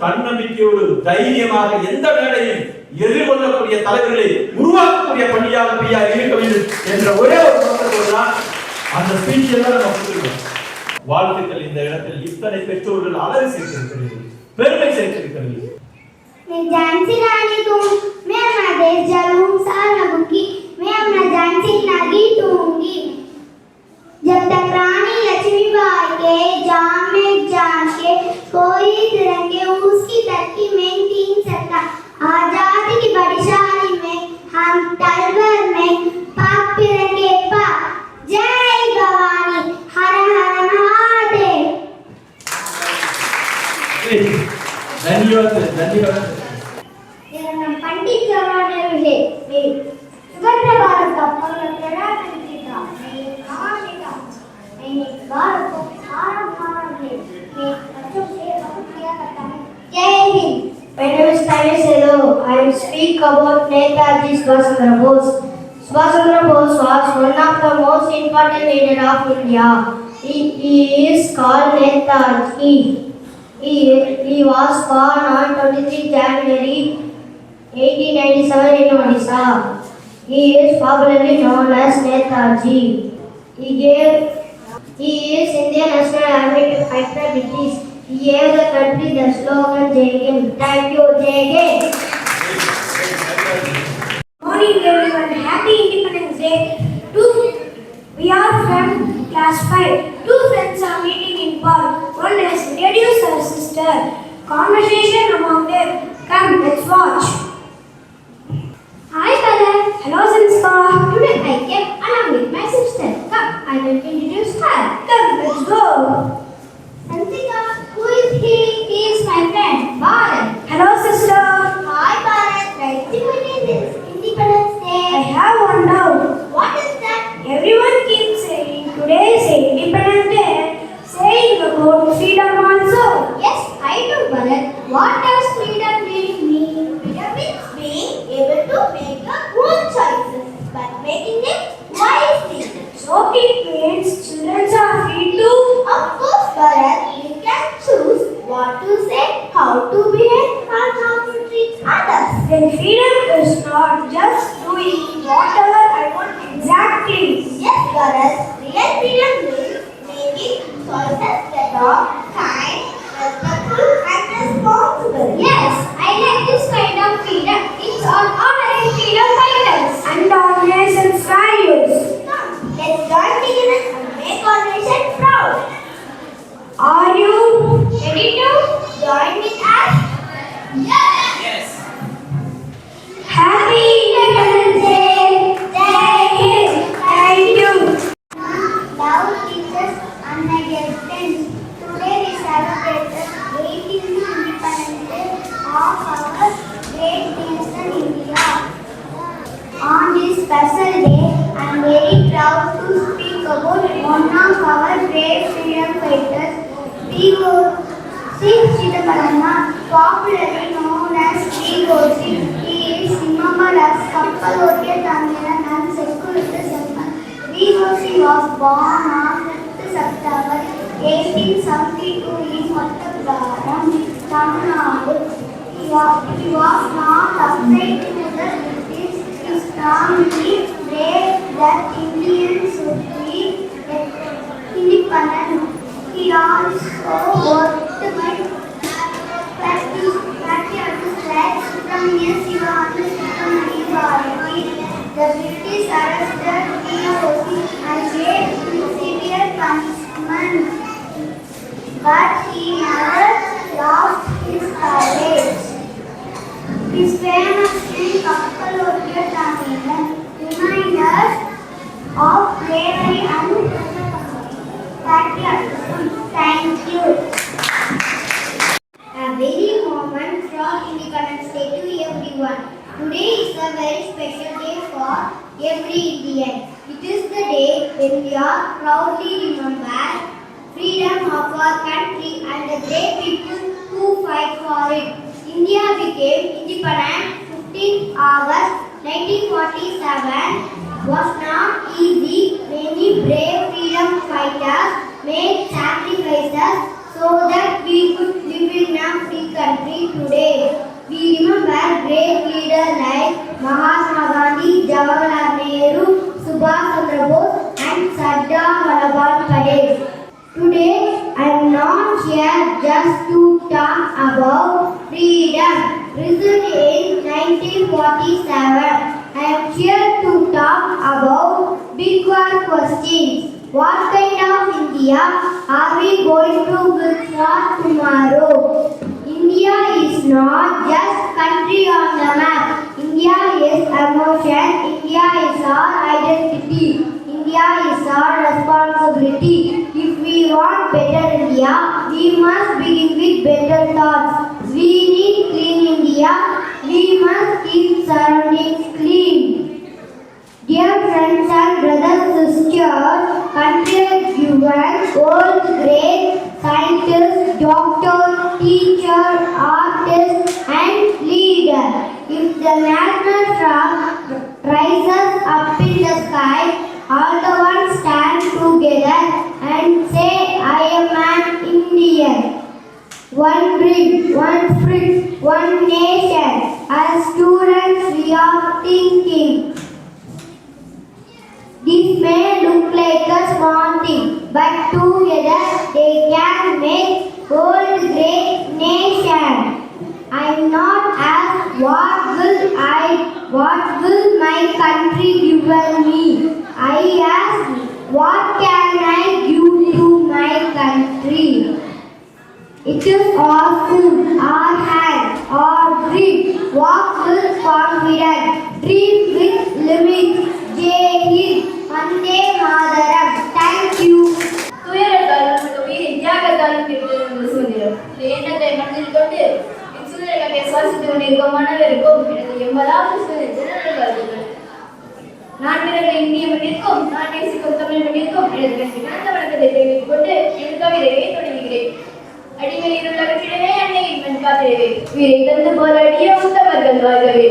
தன்னம்பிக்கையோடு தைரியமாக எந்த வேலையும் எதிர்கொள்ளக்கூடிய தலைவர்களை உருவாக்கக்கூடிய பள்ளியாக பிஆர் இருக்க வேண்டும் என்ற ஒரே ஒரு நோக்கத்தோடு தான் அந்த ஸ்பீச் எல்லாம் நம்ம கொடுக்கிறோம். வாழ்த்துக்கள். இந்த இடத்தில் இத்தனை பெற்றோர்கள் அழகு சேர்த்திருக்கிறது, பெருமை சேர்த்திருக்கிறது. मैं झांसी रानी तुम, मैं अपना देश जलूं सारंगी, मैं अपना झांसी नगी दूंगी. जब तक रानी लक्ष्मीबाई के जाम में जान के कोई तिरंगे उसकी तरक्की में नहीं सकता. आजादी की बड़ी शादी में हम तलवार में पाक तिरंगे पाक. जय भवानी, हर हर महादेव. धन्यवाद धन्यवाद. मेरा नाम पंडित जवाहरलाल नेहरू है. मैं स्वतंत्र भारत का पहला प्रधानमंत्री था. मैं एक महान नेता, मैंने भारत को आराम माना है. मैं बच्चों से बहुत प्यार करता हूँ. जय Hind. My name is Tanis Hello. I will speak about Netaji Subhash Chandra Bose. Subhash Chandra Bose was one of the most important leaders of India. He is called Netaji. He was born on 23 January 1897 in Odisha. He is popularly known as Netaji. He is Indian National Army to fight the British. He gave the country the slogan Jai Hind. Thank you, Jai Hind. Morning everyone, happy Independence Day. We are from class 5. Two friends are meeting in park. One has introduced her sister. Conversation among them. Come, let's watch. Hi, brother. Hello, Sanska. Today I came along with my sister. Come, I will introduce her. Come, let's go. Sansika, who is he? He is my friend, Bharat. Hello, sister. Hi, Bharat. Nice to meet you this Independence Day. I have one doubt. What is that? Everyone keeps saying today is Independence Day, saying about freedom also. Yes, I do, Bharat. What does freedom really mean? Freedom means being able to make your own choices, but making them wisely. So it means children are free to. Of course, Bharat, we can choose what to say, how to behave, and how to treat others. Then freedom is not just doing whatever I want exactly. Yes, Bharat, real freedom means making choices that are kind, respectful, and responsible. Yes, I like this kind of freedom. It's all honoring freedom fighters And our nation's values. Come, let's join together and make our nation proud. Are you Ready to join with us? Yes. our great nation India. On this special day, I am very proud to speak about one of our great freedom fighters, V.C. Chidambaram, popularly known as V.O.C. He is remembered as Kappalottiya Tamilan and Security Semman. V.O.C. was born on 5th September 1872 in Mattapuram, Tamil Nadu. He was not afraid to the British. He strongly believed that Indians should be independent. He also worked by patriotic flags from near Shiva and Subramania Bharati. The British arrested V.O.C. and gave him severe punishment, but he never lost his courage. His famous film Kappalottiya Tamilan reminds us of bravery and patriotism. Thank you. A very moment from Independence Day to everyone. Today is a very special day for every Indian. It is the day when we are proudly remember freedom of our country and the great people who fight for it. India became independent 15 August 1947. Was not easy. Many brave freedom fighters made sacrifices so that we could live in a free country today. We remember great leaders like Mahatma Gandhi, Jawaharlal Nehru, Subhash Chandra Bose and Sardar Vallabhbhai Patel. Today I am not here just to talk about freedom risen in 1947. I am here to talk about bigger questions. What kind of India are we going to build for tomorrow? India is not just country on the map. India is emotion. India is our identity. India is our responsibility. If we want better India, we must begin with better thoughts. We need clean India. We must keep surroundings clean. Dear friends and brothers, sisters, country has given world great scientists, doctors, teachers, artists and leaders. If the national flag rises up in the sky, all the ones stand together and say, I am an Indian. One dream, one spirit, one nation. As students, we are thinking. This may look like a small thing, but together they can make world great nation. I am not asked what will my country give me. I ask what can I give to my country. It is our food, our hand, our dream. Walk with confidence, dream with limits. Jai Hind, Vande Mataram. Thank you. துயரத்தாலும் உயிரின் தியாகத்தாலும் கிடைத்தது சுதந்திரம். இந்த எண்ணத்தை மனதில் கொண்டு இச்சுதந்திரத்தை சுவாசித்துக் கொண்டிருக்கும் மனதிற்கும் எனது 80வது சுதந்திர வாழ்த்துக்கள். நான் பிறகு இந்திய மண்ணிற்கும் நான் நேசிக்கும் தமிழ் மண்ணிற்கும் எனது கண்ணியமான வணக்கத்தை தெரிவித்துக் கொண்டு என் கவிதையை தொடங்குகிறேன். அடிமையில் உள்ளவற்றிடமே அன்னையின் மண் காத்திரவே, உயிரை தந்து போராடிய உத்தமர்கள் வாழ்கவே.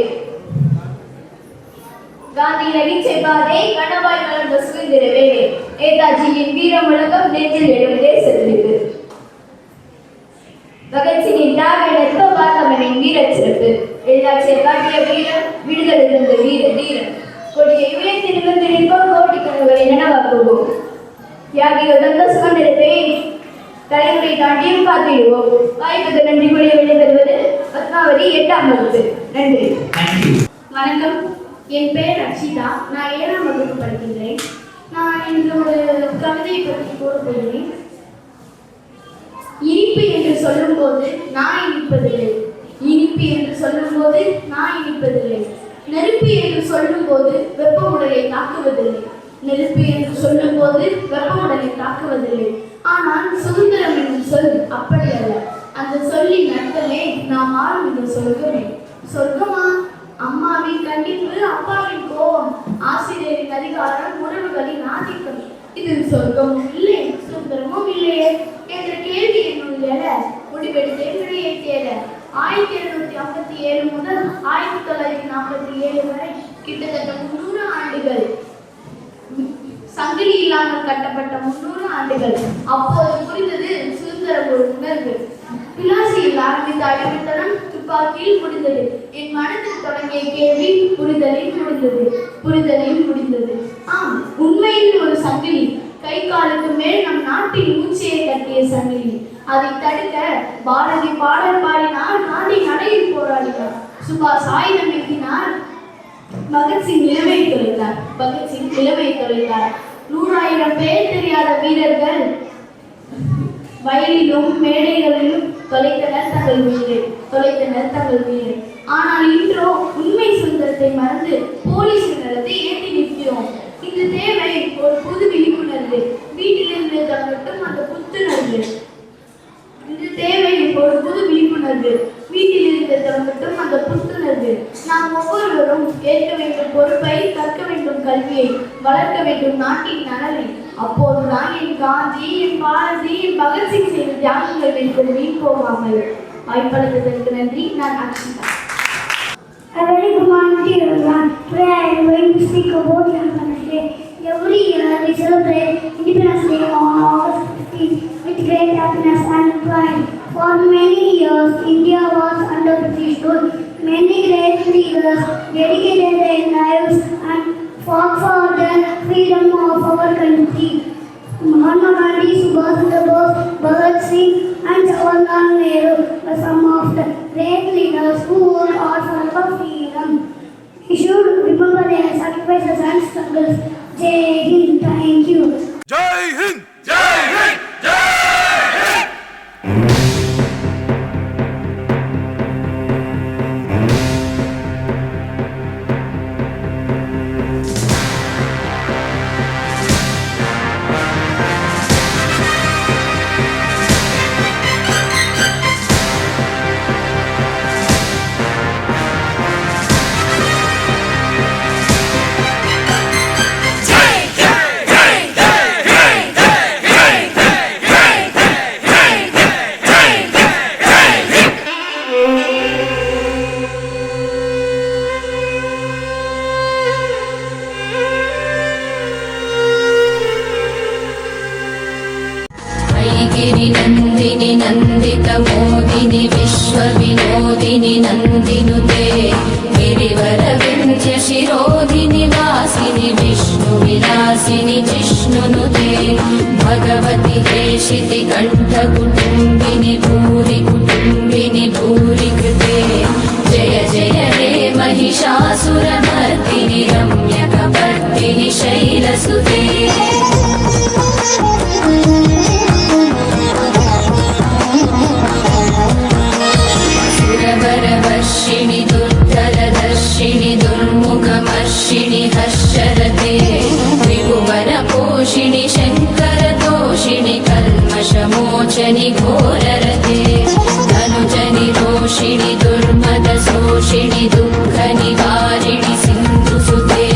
காந்தியின் அகிம்சை பாதை கனவாய் மலர்ந்த சுதந்திர வேலை, நேதாஜியின் வீர முழக்கம் நெஞ்சில் எழும் தேசத்திற்கு. பகத்சிங்கின் தியாக நட்பு பாத்தமனின் வீரச் சிறப்பு, எழுதாட்சியை காட்டிய வீரம் விடுதலை தந்த வீர தீரன். கொடியை உயர்த்தி நிமிர்ந்து நிற்போம், கோடி கனவுகளை நனவாக்குவோம். தியாகிகள் தந்த சுதந்திரத்தை தலைமுறை தாண்டியும் காத்திடுவோம். வாய்ப்புக்கு நன்றி கூறிய விடைபெறுவது பத்மாவதி 8ஆம் வகுப்பு. நன்றி. வணக்கம், என் பெயர் ரக்ஷிதா. நான் 7ஆம் வகுப்பு படிக்கின்றேன். நான் இன்று ஒரு கவிதையை பற்றி கூற போகிறேன். இனிப்பு என்று சொல்லும்போது நான் இனிப்பதில்லை, இனிப்பு என்று சொல்லும்போது நான் இனிப்பதில்லை. நெருப்பு என்று சொல்லும்போது வெப்ப உடலை தாக்குவதில்லை, நெருப்பு என்று சொல்லும்போது வெப்ப உடலை தாக்குவதில்லை. ஆனால் சுதந்திரம் என்று சொல் அப்படி அல்ல. அந்த சொல்லின் அர்த்தமே நாம் ஆரம்பித்த சொர்க்கமே. சொர்க்கமா? அம்மாவின் கண்டிப்பு, அப்பாவின் கோபம், ஆசிரியரின் அதிகாரம், உறவுகளின் ஆதிக்கம். இது சொர்க்கமும் இல்லை, சுந்தரமும் இல்லையே என்ற கேள்வி என்னுள் எழ முடிவெடுத்தேன் விடையை தேட. 1757 முதல் 1947 வரை கிட்டத்தட்ட 300 ஆண்டுகள். சங்கிலி இல்லாமல் கட்டப்பட்ட 300 ஆண்டுகள். அப்போது புரிந்தது சுதந்திரம் ஒரு உணர்வு. பிளாசியில் ஆரம்பித்த அடிமைத்தனம் துப்பாக்கியில் முடிந்தது. என் மனதில் தொடங்கிய கேள்வி புரிதலில் முடிந்தது. புரிதலில் முடிந்தது. ஆம், உண்மையில் ஒரு சங்கிலி. கை காலுக்கு மேல் நம் நாட்டின் மூச்சையை கட்டிய சங்கிலி. அதை தடுக்க பாரதி பாடல் பாடினார், காந்தி நடையில் போராடினார், சுபாஷ் ஆயுதம் ஏற்றினார், பகத்சிங் நிலைமையை தொலைத்தார். 100,000 பேர் தெரியாத வீரர்கள் வயலிலும் மேடைகளிலும் தொலைத்தனர் தங்கள் உயிரை. ஆனால் இன்றோ உண்மை சுதந்திரத்தை மறந்து போலீஸ் நிலத்தை ஏற்றி நிற்கிறோம். இந்த தேவை ஒரு புது விழிப்புணர்வு. வீட்டிலிருந்து தொடங்கட்டும் அந்த புத்துணர்வு. நாம் ஒவ்வொருவரும் ஏற்க வேண்டும் பொறுப்பை, கற்க வேண்டும் கல்வியை, வளர்க்க வேண்டும் நாட்டின் நலனை. அப்போதுதான் என் காந்தி, என் பாரதி, என் பகத்சிங் செய்த தியாகங்கள் என்பது வீண் போகாமல். வாய்ப்பளித்ததற்கு நன்றி. நான் Akshita. A very good morning to everyone. Today I am going to speak about Independence Day. Every year we celebrate Independence Day on August 15 with great happiness and pride. For many years, India was under British rule. Many great leaders dedicated their lives and fought for the freedom of our country. Mahatma Gandhi, Subhash Chandra Bose, Bhagat Singh and Jawaharlal Nehru were some of the great leaders who worked hard for our freedom. We should remember their sacrifices and struggles. Jai Hind. Thank you. Jai Hind! Jai Hind! Jai Hind! नंदिनि Nandit मोदिनि विश्व विनोदिनि नंदिनुते गिरिवर विंध्य शिरोधिनि वासिनि विष्णु विलासिनि जिष्णुनुते भगवति देशिति कंठ कुटुंबिनि भूरि कृते जय जय हे महिषासुरमर्दिनि रम्यकपर्दिनि शैलसुते सुरवरवर्षिणि दुर्धरदर्शिनि दुर्मुखमर्षिणि हर्षरते त्रिभुवनपोषिणि शङ्करतोषिणि कल्मषमोचनि घोररते धनुजनि रोषिणि दुर्मदशोषिणि दुःखनिवारिणि सिन्धुसुते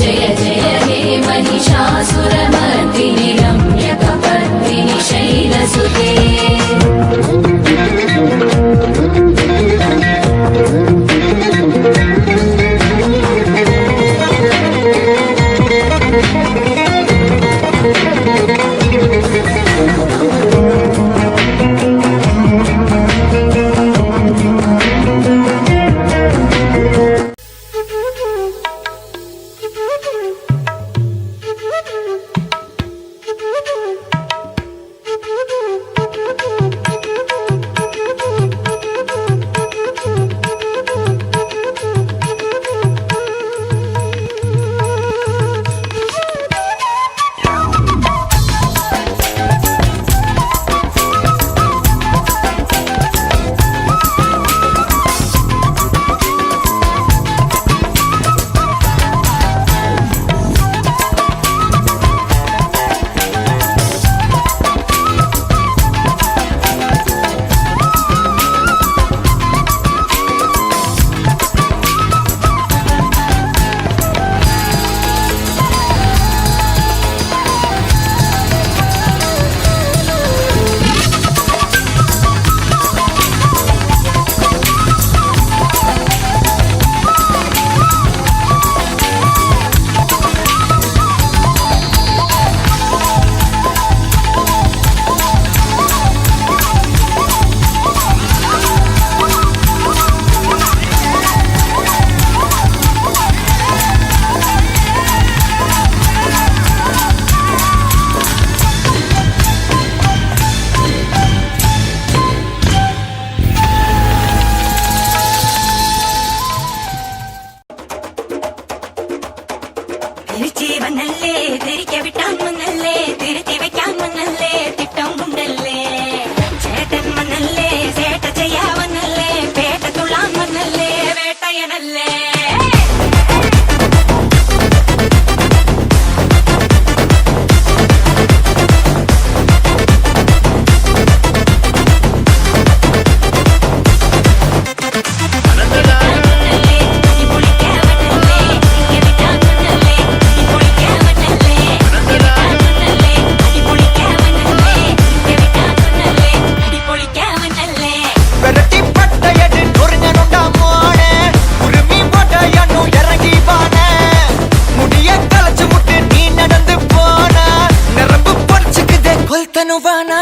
जय जय हे महिषासुरमर्दिनि रम्यकपर्दिनि शैलसुते జనువానా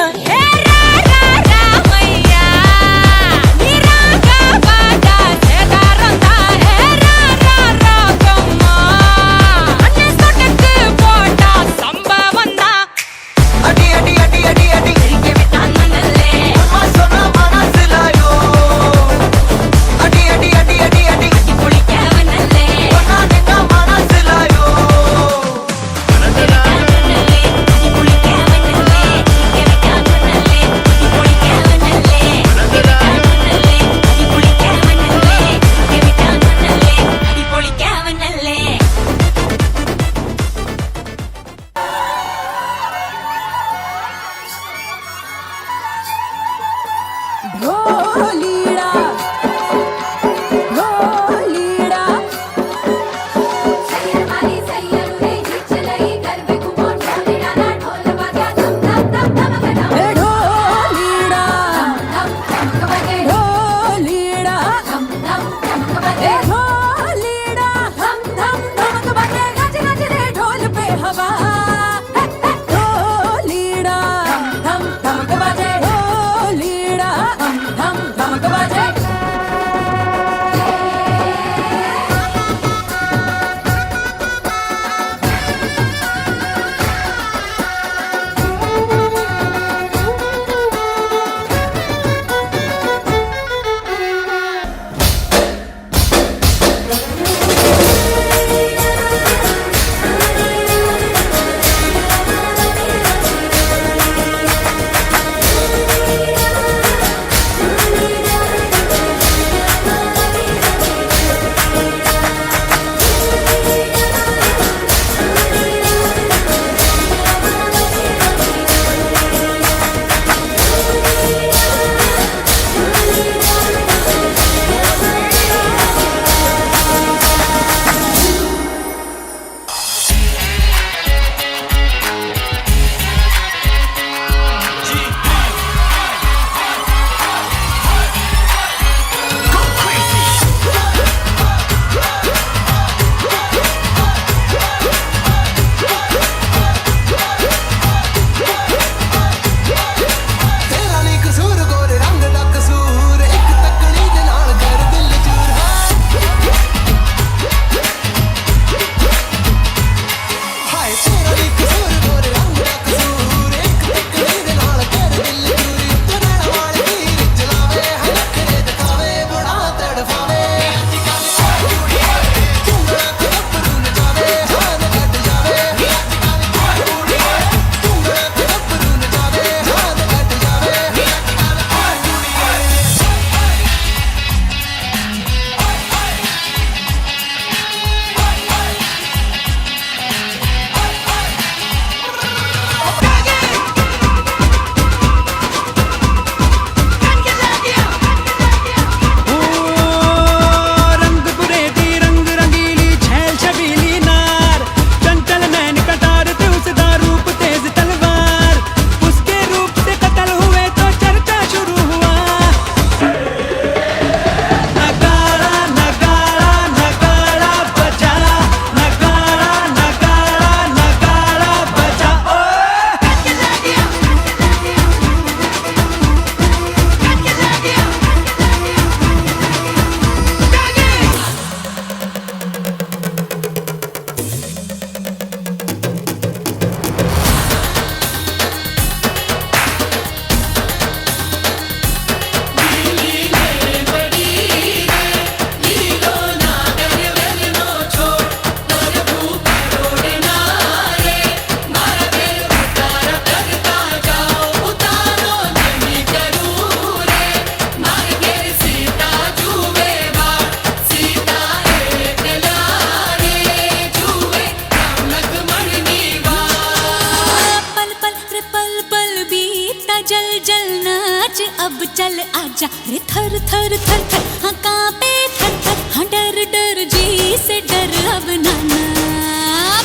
अब चल आजा रे थर थर थर थर हाँ कांपे थर थर हाँ डर डर जी से डर अब नाना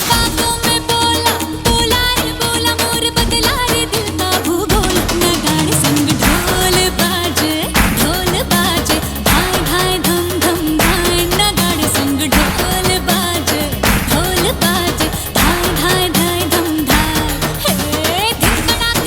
बातों में बोला बोला रे बोला मोर बदला रे दिल का भूगोल नगाड़े संग ढोल बाजे धाय धाय धम धम धाय नगाड़े संग ढोल बाजे धाय धाय धाय धम धाय हे धिन कड़ाक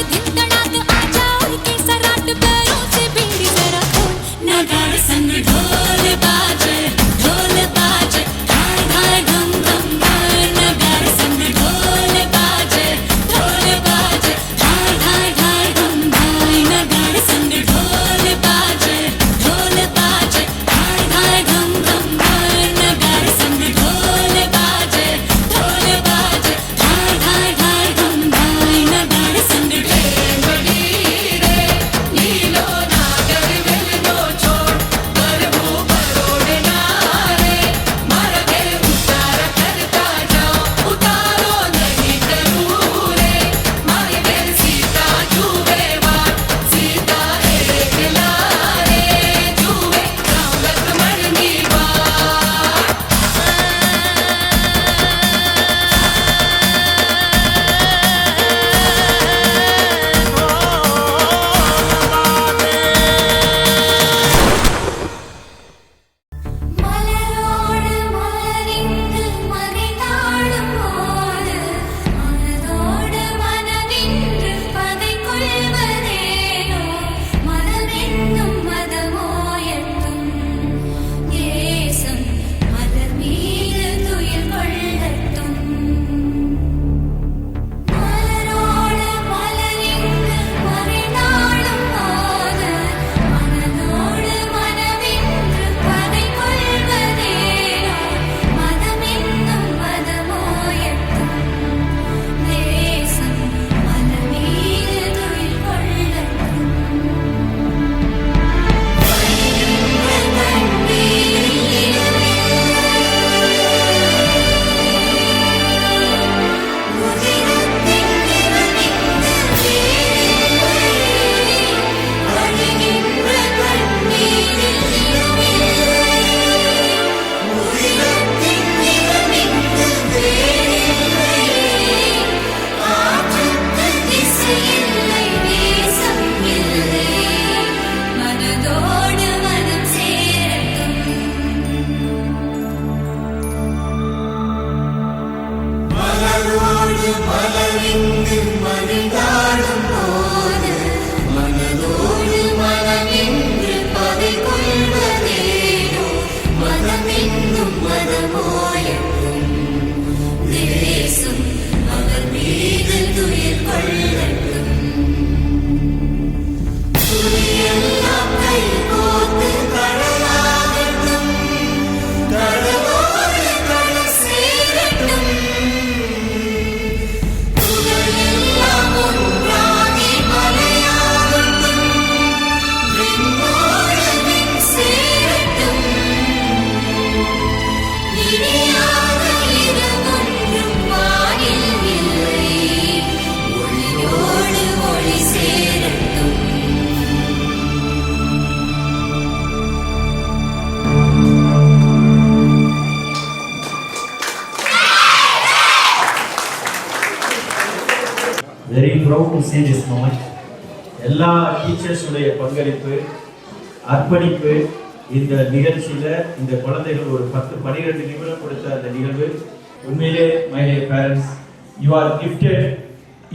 மலர்ந்து மகிழ்ந்தாடும் போது மனதோடு மனமென்று பகை கொள்வதேனோ மனமென்னும் மனமோயட்டும் தேசம் அவர் மீது துயில் கொள்ளட்டும் துணியெல்லாம் கை கோத்து கடலாகட்டும் கடலோடு கடல் சேரட்டும் துறையெல்லாம் ஒன்றாகி மலையாகட்டும் விண்ணோடு விண் சேரட்டும் இனியாக இரவொன்றும் வானில் இல்லை ஒளியோடு ஒளி சேரட்டும் very proud to say this moment. எல்லா டீச்சர்ஸுடைய பங்களிப்பு அர்ப்பணிப்பு இந்த நிகழ்ச்சியில இந்த குழந்தைகள் ஒரு 10-12 நிமிடம் கொடுத்த அந்த நிகழ்வு உண்மையிலே my parents you are gifted.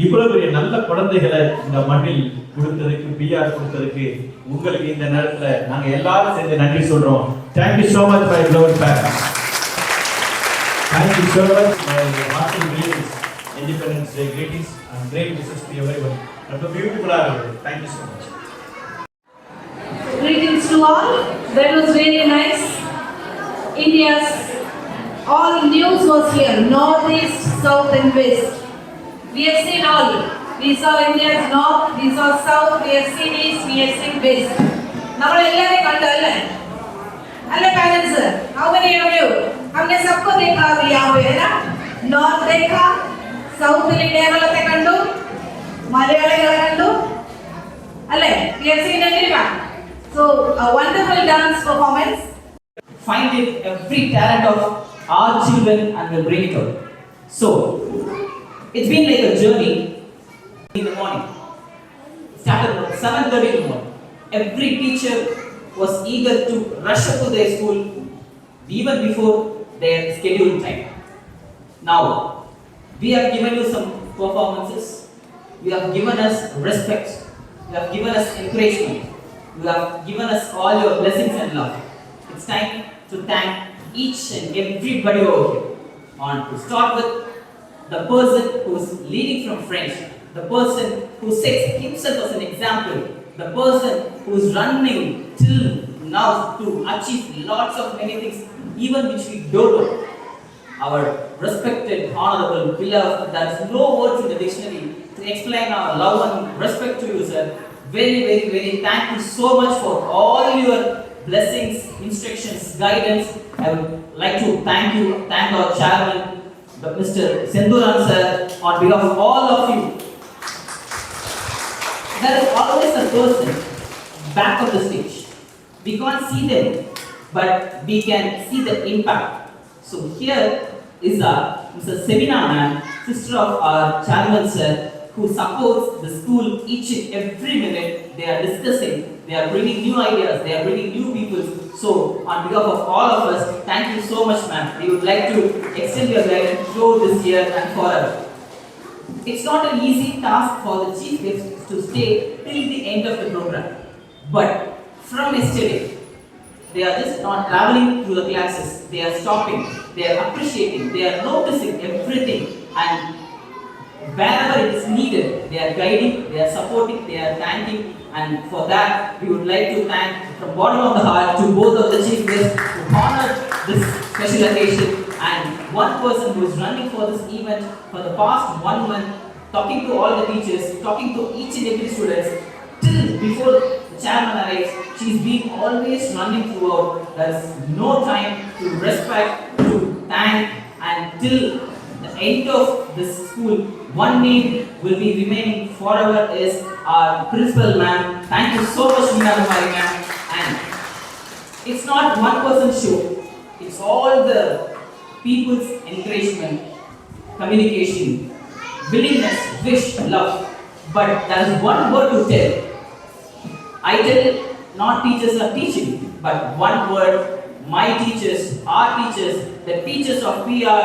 இவ்வளவு பெரிய நல்ல குழந்தைகளை இந்த மண்ணில் கொடுத்ததுக்கு பிஆர் கொடுத்ததுக்கு உங்களுக்கு இந்த நேரத்தில் நாங்க எல்லாரும் சேர்ந்து நன்றி சொல்றோம். Thank you so much my loved parents. Thank you so much my heartful greetings, Independence Day greetings and great wishes to everyone. ரொம்ப பியூட்டிஃபுல்லா இருக்கு. Thank you so much. Greetings to all. That was really nice. India's all news was here. North, east, south and west. We have seen all. We saw India's north, we saw south, we have seen east, we have seen west. നമ്മൾ എല്ലാവരെയും കണ്ടു അല്ലേ? अल्ले parents, how many of you? हमने सबको देखा अभी यहाँ पे है ना? North देखा, South India वाले कंडू, मलयाली कंडू, अल्ले? We have seen everyone. So a wonderful dance performance. Find it every talent of our children and will bring it out. So it's been like a journey. In the morning, started at 7:30 in the morning. Every teacher was eager to rush up to their school even before their scheduled time. Now, we have given you some performances. You have given us respect. You have given us encouragement. You have given us all your blessings and love. It's time to thank each and everybody over here. On to start with the person who is leading from French, the person who sets himself as an example, the person who is running till now to achieve lots of many things, even which we don't know. Our respected, honorable, beloved, there is no words in the dictionary to explain our love and respect to you, sir. Very, very, very thank you so much for all your blessings, instructions, guidance. I would like to thank our chairman, Mr. Senduran sir, on behalf of all of you. There is always a person back of the stage. We can't see them, but we can see the impact. So here is Mrs. Sevina ma'am, sister of our chairman sir, who supports the school each and every minute. They are discussing, they are bringing new ideas, they are bringing new people. So on behalf of all of us, thank you so much ma'am. We would like to extend your guidance through this year and forever. It's not an easy task for the chief guest to stay till the end of the program. But from yesterday, they are just not traveling through the classes. They are stopping, they are appreciating, they are noticing everything, and wherever it is needed, they are guiding, they are supporting, they are thanking, and for that we would like to thank from bottom of the heart to both of the chief guests who honored this special occasion, and one person who is running for this event for the past 1 month, talking to all the teachers, talking to each and every student till before the chairman arrives. She's been always running throughout. There is no time to respect, to thank, and till the end of this school, one name will be remaining forever is our principal ma'am. Thank you so much, Meena Kumari ma'am. And it's not one person's show. It's all the people's encouragement, communication, willingness, wish, love. But there is one word to tell. I tell not teachers are teaching, but one word, my teachers, our teachers, the teachers of PR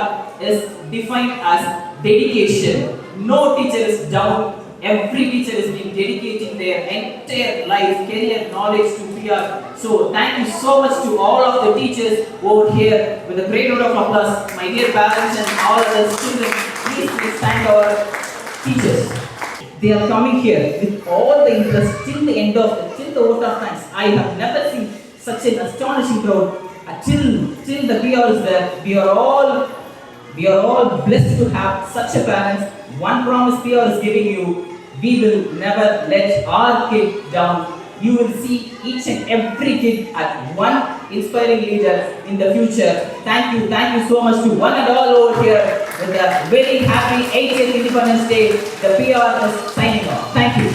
is defined as dedication. No teacher is down. Every teacher has been dedicating their entire life, career, knowledge to PR. So thank you so much to all of the teachers over here. With a great round of applause, my dear parents and all other children, please thank our teachers. They are coming here with all the interest till the end of till the vote of thanks. I have never seen such an astonishing crowd. Till the PR is there. We are all blessed to have such a parents. One promise PR is giving you: we will never let our kid down. You will see each and every kid as one inspiring leader in the future. Thank you so much to one and all over here with a very happy 80th Independence Day. The PR is signing off. Thank you.